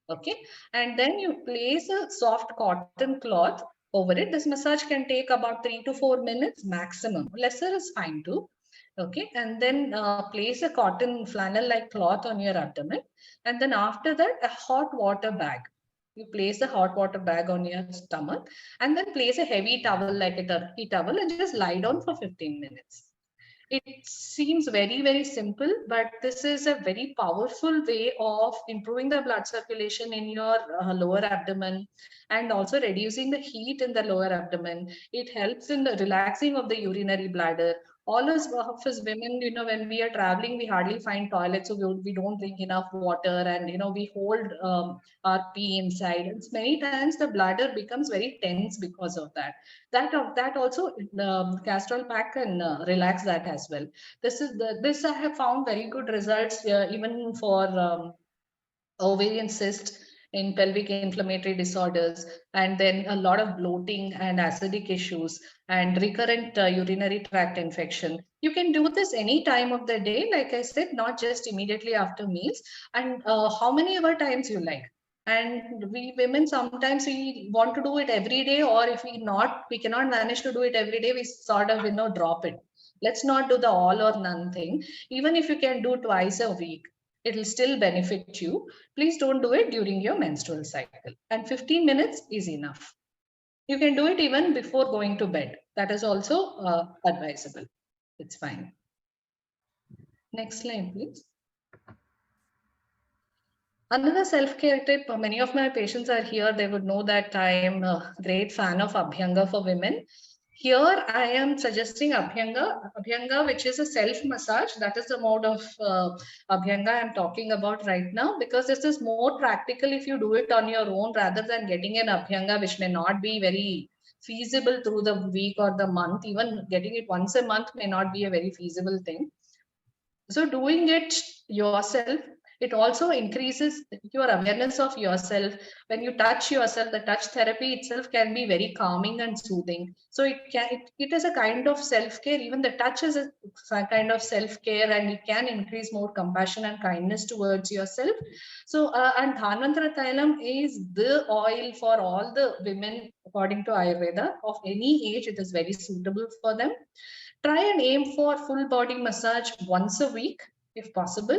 [SPEAKER 2] Okay, and then you place a soft cotton cloth over it. This massage can take about 3 to 4 minutes maximum. Lesser is fine too. Okay, and then place a cotton flannel like cloth on your abdomen, and then after that a hot water bag. You place a hot water bag on your stomach, and then place a heavy towel like a turkey towel and just lie down for 15 minutes. It seems very, very simple, but this is a very powerful way of improving the blood circulation in your lower abdomen and also reducing the heat in the lower abdomen. It helps in the relaxing of the urinary bladder. All of us women, when we are traveling, we hardly find toilets, so we don't drink enough water, and we hold our pee inside. And many times the bladder becomes very tense because of that. That also castor oil pack can relax that as well. This I have found very good results even for ovarian cyst, in pelvic inflammatory disorders, and then a lot of bloating and acidic issues and recurrent urinary tract infection. You can do this any time of the day, like I said, not just immediately after meals, and how many ever times you like. And we women, sometimes we want to do it every day, or if we cannot manage to do it every day, we sort of drop it. Let's not do the all or none thing. Even if you can do twice a week, it will still benefit you. Please don't do it during your menstrual cycle. And 15 minutes is enough. You can do it even before going to bed. That is also advisable. It's fine. Next slide, please. Another self-care tip, many of my patients are here, they would know that I am a great fan of Abhyanga for women. Here I am suggesting Abhyanga, which is a self-massage. That is the mode of Abhyanga I'm talking about right now, because this is more practical if you do it on your own rather than getting an Abhyanga, which may not be very feasible through the week or the month. Even getting it once a month may not be a very feasible thing. So doing it yourself, it also increases your awareness of yourself. When you touch yourself, the touch therapy itself can be very calming and soothing. So it is a kind of self-care. Even the touch is a kind of self-care, and it can increase more compassion and kindness towards yourself. So and Dhanvantara Tailam is the oil for all the women according to Ayurveda of any age. It is very suitable for them. Try and aim for full body massage once a week if possible,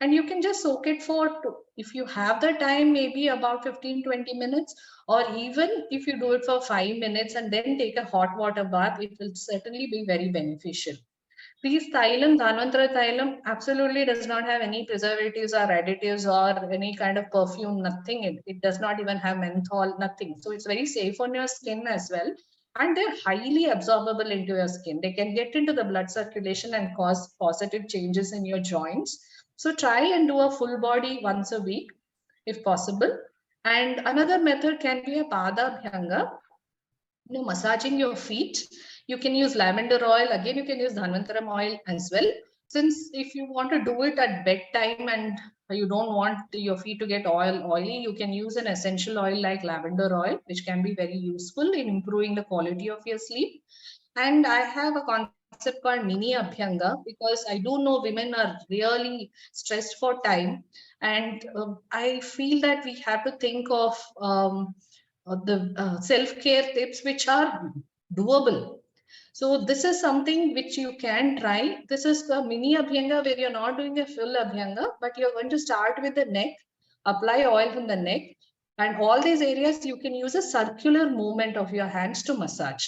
[SPEAKER 2] and you can just soak it for, if you have the time, maybe about 15-20 minutes, or even if you do it for 5 minutes and then take a hot water bath, it will certainly be very beneficial. These Thailand, Dhanvantara Thailand, absolutely does not have any preservatives or additives or any kind of perfume, nothing. It does not even have menthol, nothing. So it's very safe on your skin as well. And they're highly absorbable into your skin. They can get into the blood circulation and cause positive changes in your joints. So try and do a full body once a week if possible. And another method can be a Pada Bhyanga, massaging your feet. You can use lavender oil. Again, you can use dhanvantaram oil as well. Since if you want to do it at bedtime and you don't want your feet to get oily, you can use an essential oil like lavender oil, which can be very useful in improving the quality of your sleep. And I have a concept called mini abhyanga, because I do know women are really stressed for time, and I feel that we have to think of the self-care tips which are doable. So this is something which you can try. This is the mini abhyanga where you're not doing a full abhyanga, but you're going to start with the neck, apply oil from the neck, and all these areas you can use a circular movement of your hands to massage.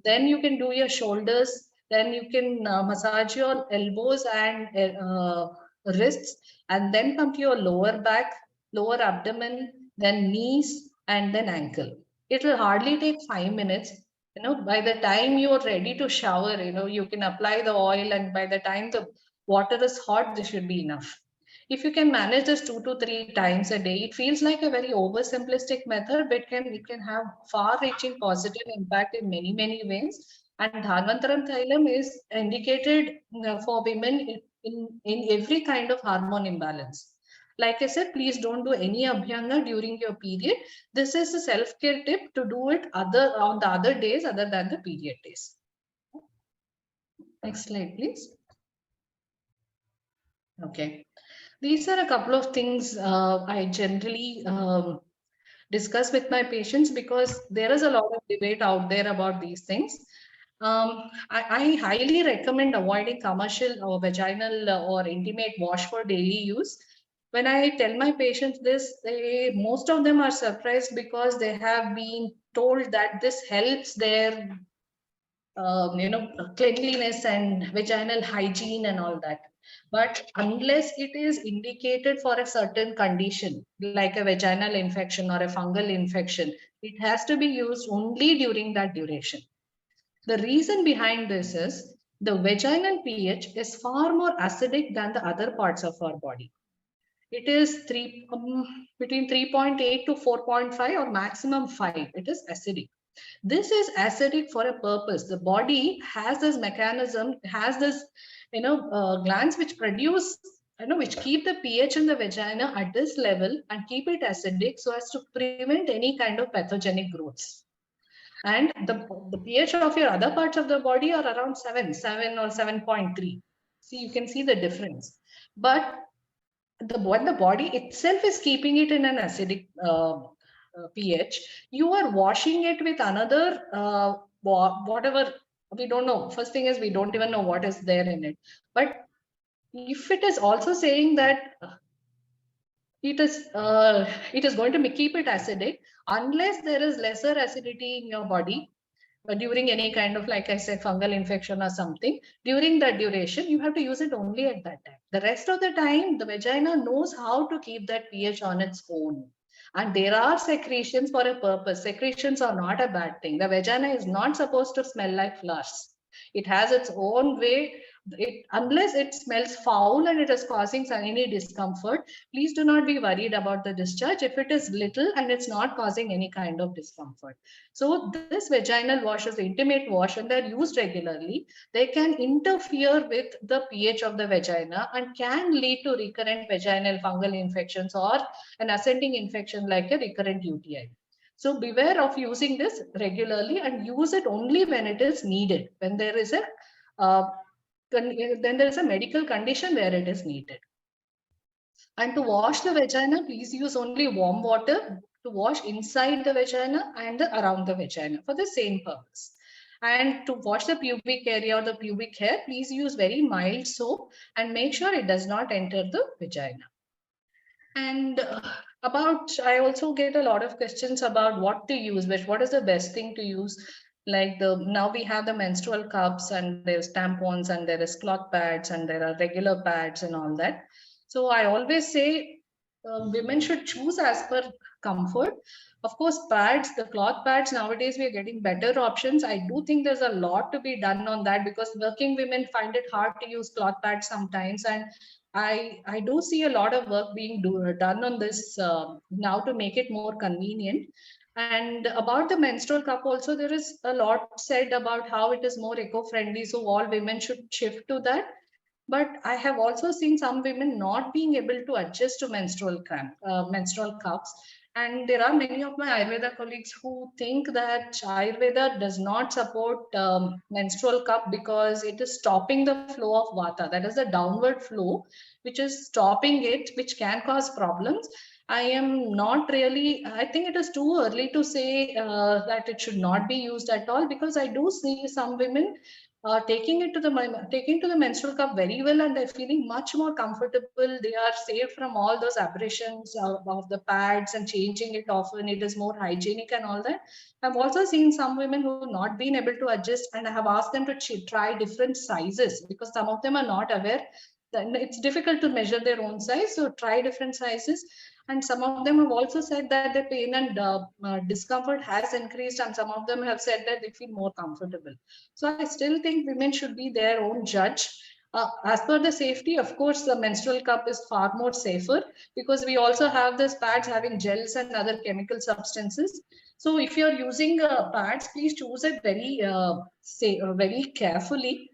[SPEAKER 2] Then you can do your shoulders, then you can massage your elbows and wrists, and then come to your lower back, lower abdomen, then knees, and then ankle. It will hardly take 5 minutes. By the time you are ready to shower, you can apply the oil, and by the time the water is hot, this should be enough. If you can manage this 2 to 3 times a day, it feels like a very oversimplistic method, but it can have far-reaching positive impact in many, many ways. And Dhanvantaram Thailam is indicated for women in every kind of hormone imbalance. Like I said, please don't do any abhyanga during your period. This is a self-care tip to do it on the other days other than the period days. Next slide, please. Okay. These are a couple of things I generally discuss with my patients because there is a lot of debate out there about these things. I highly recommend avoiding commercial or vaginal or intimate wash for daily use. When I tell my patients this, most of them are surprised because they have been told that this helps their cleanliness and vaginal hygiene and all that. But unless it is indicated for a certain condition, like a vaginal infection or a fungal infection, it has to be used only during that duration. The reason behind this is the vaginal pH is far more acidic than the other parts of our body. It is between 3.8 to 4.5 or maximum 5. It is acidic. This is acidic for a purpose. The body has this mechanism, has this glands which produce, which keep the pH in the vagina at this level and keep it acidic so as to prevent any kind of pathogenic growths. And the pH of your other parts of the body are around 7 or 7.3. See, you can see the difference. But when the body itself is keeping it in an acidic pH, you are washing it with another whatever, we don't know. First thing is we don't even know what is there in it. But if it is also saying that it is going to keep it acidic, unless there is lesser acidity in your body during any kind of, like I said, fungal infection or something, during that duration, you have to use it only at that time. The rest of the time, the vagina knows how to keep that pH on its own. And there are secretions for a purpose. Secretions are not a bad thing. The vagina is not supposed to smell like flowers. It has its own way. Unless it smells foul and it is causing any discomfort, please do not be worried about the discharge if it is little and it's not causing any kind of discomfort. So this vaginal wash is intimate wash, and they're used regularly. They can interfere with the pH of the vagina and can lead to recurrent vaginal fungal infections or an ascending infection like a recurrent UTI. So beware of using this regularly and use it only when it is needed, when there is a uh, then there is a medical condition where it is needed. And to wash the vagina, please use only warm water to wash inside the vagina and around the vagina for the same purpose. And to wash the pubic area or the pubic hair, please use very mild soap and make sure it does not enter the vagina. And I also get a lot of questions about what to use, what is the best thing to use. Like now we have the menstrual cups and there's tampons and there is cloth pads and there are regular pads and all that. So I always say women should choose as per comfort. Of course, pads, the cloth pads, nowadays we are getting better options. I do think there's a lot to be done on that because working women find it hard to use cloth pads sometimes. And I do see a lot of work being done on this now to make it more convenient. And about the menstrual cup also, there is a lot said about how it is more eco-friendly. So all women should shift to that. But I have also seen some women not being able to adjust to menstrual cups. And there are many of my Ayurveda colleagues who think that Ayurveda does not support menstrual cup because it is stopping the flow of vata. That is the downward flow, which is stopping it, which can cause problems. I am not really, I think it is too early to say that it should not be used at all because I do see some women taking to the menstrual cup very well, and they're feeling much more comfortable. They are saved from all those aberrations of the pads and changing it often. It is more hygienic and all that. I've also seen some women who have not been able to adjust, and I have asked them to try different sizes because some of them are not aware. Then it's difficult to measure their own size, so try different sizes. And some of them have also said that the pain and discomfort has increased, and some of them have said that they feel more comfortable. So I still think women should be their own judge. As per the safety, of course, the menstrual cup is far more safer, because we also have these pads having gels and other chemical substances. So if you're using pads, please choose it very carefully,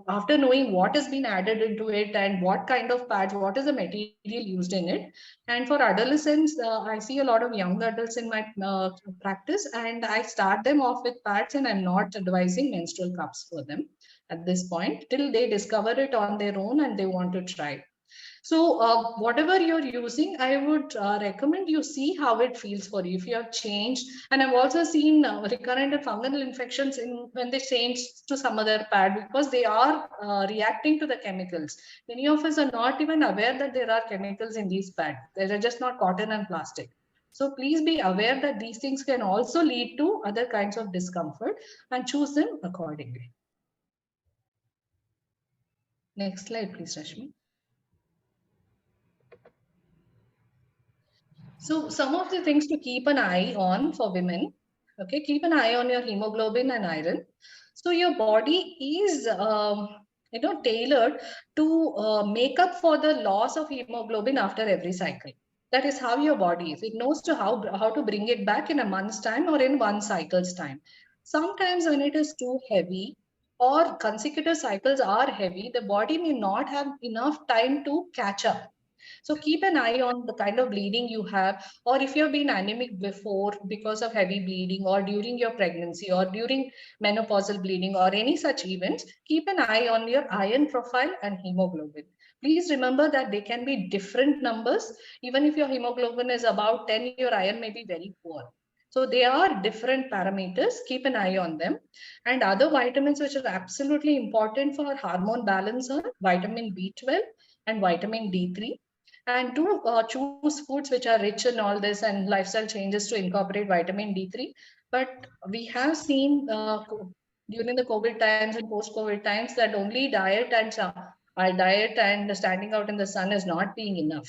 [SPEAKER 2] after knowing what has been added into it and what kind of pads, what is the material used in it. And for adolescents, I see a lot of young adults in my practice, and I start them off with pads, and I'm not advising menstrual cups for them at this point till they discover it on their own and they want to try. So, whatever you're using, I would recommend you see how it feels for you. If you have changed, and I've also seen recurrent and fungal infections in when they change to some other pad, because they are reacting to the chemicals. Many of us are not even aware that there are chemicals in these pads. They're just not cotton and plastic. So please be aware that these things can also lead to other kinds of discomfort, and choose them accordingly. Next slide, please, Rashmi. So some of the things to keep an eye on for women, okay, keep an eye on your hemoglobin and iron. So your body is, tailored to make up for the loss of hemoglobin after every cycle. That is how your body is. It knows to how to bring it back in a month's time or in one cycle's time. Sometimes when it is too heavy or consecutive cycles are heavy, the body may not have enough time to catch up. So keep an eye on the kind of bleeding you have, or if you've been anemic before because of heavy bleeding, or during your pregnancy, or during menopausal bleeding, or any such events, keep an eye on your iron profile and hemoglobin. Please remember that they can be different numbers. Even if your hemoglobin is about 10, your iron may be very poor. So they are different parameters. Keep an eye on them. And other vitamins which are absolutely important for hormone balance are vitamin B12 and vitamin D3. And do choose foods which are rich in all this and lifestyle changes to incorporate vitamin D3. But we have seen during the COVID times and post-COVID times that only diet and standing out in the sun is not being enough.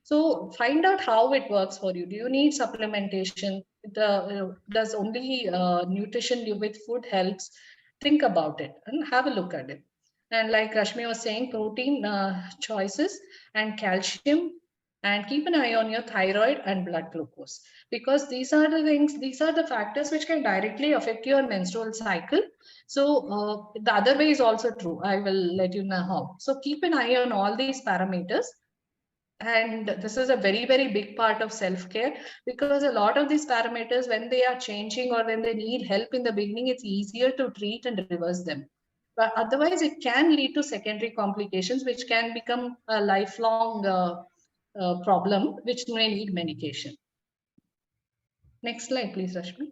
[SPEAKER 2] So find out how it works for you. Do you need supplementation? Does only nutrition with food helps? Think about it and have a look at it. And like Rashmi was saying, protein choices and calcium, and keep an eye on your thyroid and blood glucose, because these are the factors which can directly affect your menstrual cycle. So the other way is also true. I will let you know how. So keep an eye on all these parameters. And this is a very, very big part of self-care, because a lot of these parameters, when they are changing or when they need help in the beginning, it's easier to treat and reverse them. But otherwise, it can lead to secondary complications, which can become a lifelong problem, which may need medication. Next slide, please, Rashmi.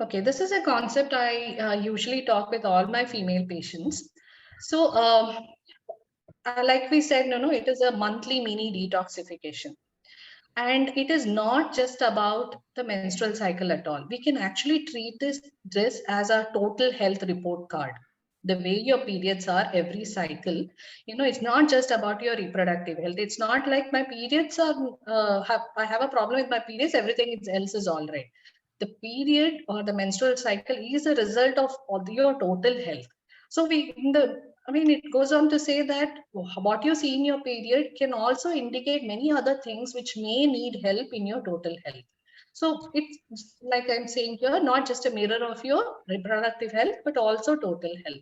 [SPEAKER 2] Okay, this is a concept I usually talk with all my female patients. So, like we said, it is a monthly mini detoxification. And it is not just about the menstrual cycle at all. We can actually treat this as a total health report card. The way your periods are every cycle, it's not just about your reproductive health. It's not like my periods are, I have a problem with my periods, everything else is all right. The period or the menstrual cycle is a result of your total health. So it goes on to say that what you see in your period can also indicate many other things which may need help in your total health. So it's like I'm saying here, not just a mirror of your reproductive health, but also total health.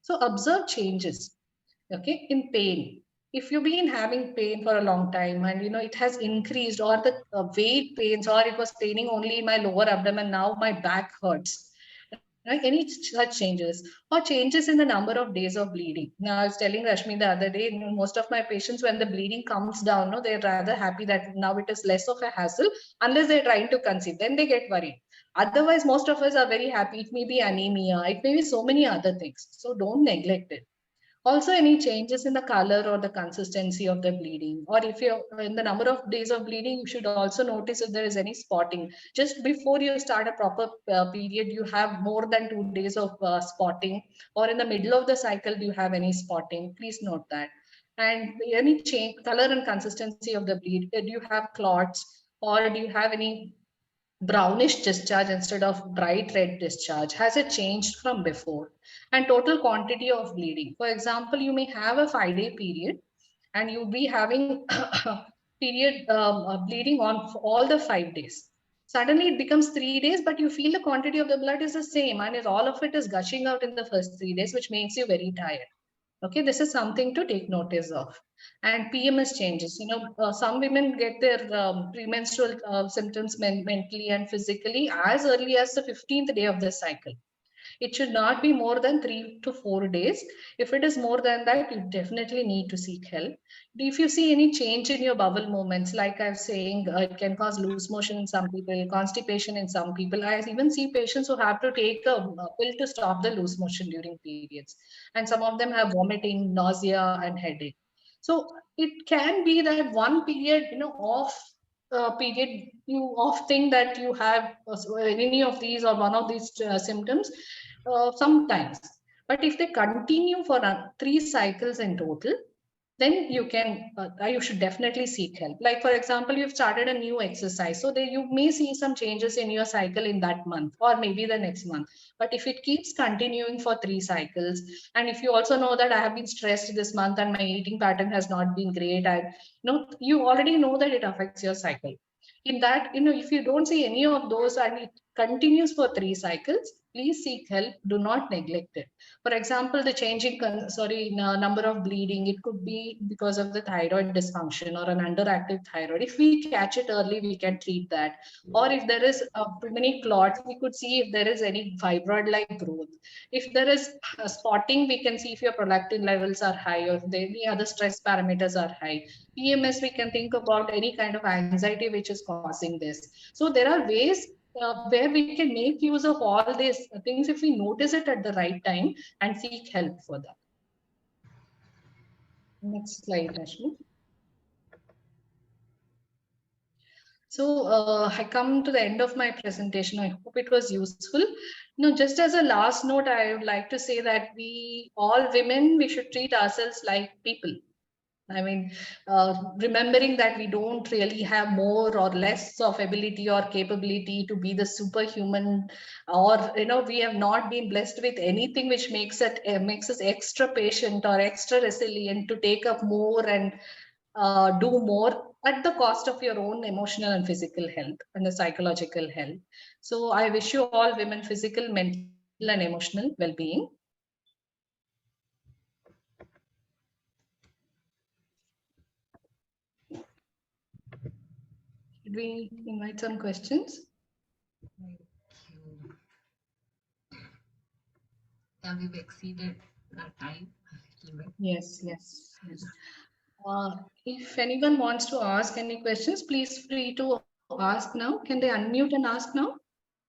[SPEAKER 2] So observe changes, okay, in pain. If you've been having pain for a long time and it has increased, or the weight pains, or it was paining only my lower abdomen, now my back hurts, right? Any such changes, or changes in the number of days of bleeding. Now, I was telling Rashmi the other day, most of my patients, when the bleeding comes down, no, they're rather happy that now it is less of a hassle, unless they're trying to conceive. Then they get worried. Otherwise, most of us are very happy. It may be anemia, it may be so many other things. So don't neglect it. Also, any changes in the color or the consistency of the bleeding, or if you're in the number of days of bleeding, you should also notice if there is any spotting. Just before you start a proper period, you have more than 2 days of spotting, or in the middle of the cycle, do you have any spotting? Please note that. And any change, color and consistency of the bleed. Do you have clots, or do you have any brownish discharge instead of bright red discharge? Has it changed from before? And total quantity of bleeding. For example, you may have a 5-day period and you'll be having period bleeding on all the 5 days. Suddenly it becomes 3 days, but you feel the quantity of the blood is the same, and all of it is gushing out in the first 3 days, which makes you very tired. Okay, this is something to take notice of. And PMS changes. Some women get their premenstrual symptoms mentally and physically as early as the 15th day of the cycle. It should not be more than 3 to 4 days. If it is more than that, you definitely need to seek help. If you see any change in your bowel movements, like I was saying, it can cause loose motion in some people, constipation in some people. I even see patients who have to take a pill to stop the loose motion during periods. And some of them have vomiting, nausea, and headache. So it can be that one period, off period, you off thing that you have any of these or one of these symptoms sometimes. But if they continue for 3 cycles in total, then you should definitely seek help. Like for example, you've started a new exercise, so you may see some changes in your cycle in that month or maybe the next month. But if it keeps continuing for 3 cycles, and if you also know that I have been stressed this month and my eating pattern has not been great, and you already know that it affects your cycle. In that, if you don't see any of those and it continues for 3 cycles, please seek help. Do not neglect it. For example, the changing number of bleeding, it could be because of the thyroid dysfunction or an underactive thyroid. If we catch it early, we can treat that. Or if there is many clots, we could see if there is any fibroid like growth. If there is spotting, we can see if your prolactin levels are high or if any other stress parameters are high. PMS, we can think about any kind of anxiety which is causing this. So there are ways where we can make use of all these things if we notice it at the right time and seek help for that. Next slide, Rashmi. So I come to the end of my presentation. I hope it was useful. Just as a last note, I would like to say that all women, we should treat ourselves like people. I mean, remembering that we don't really have more or less of ability or capability to be the superhuman, or we have not been blessed with anything which makes us extra patient or extra resilient to take up more and do more at the cost of your own emotional and physical health and the psychological health. So I wish you all women physical, mental, and emotional well-being. Should we invite some questions?
[SPEAKER 1] Thank you. Yeah, we've exceeded our time limit.
[SPEAKER 2] Yes. If anyone wants to ask any questions, please free to ask now. Can they unmute and ask now?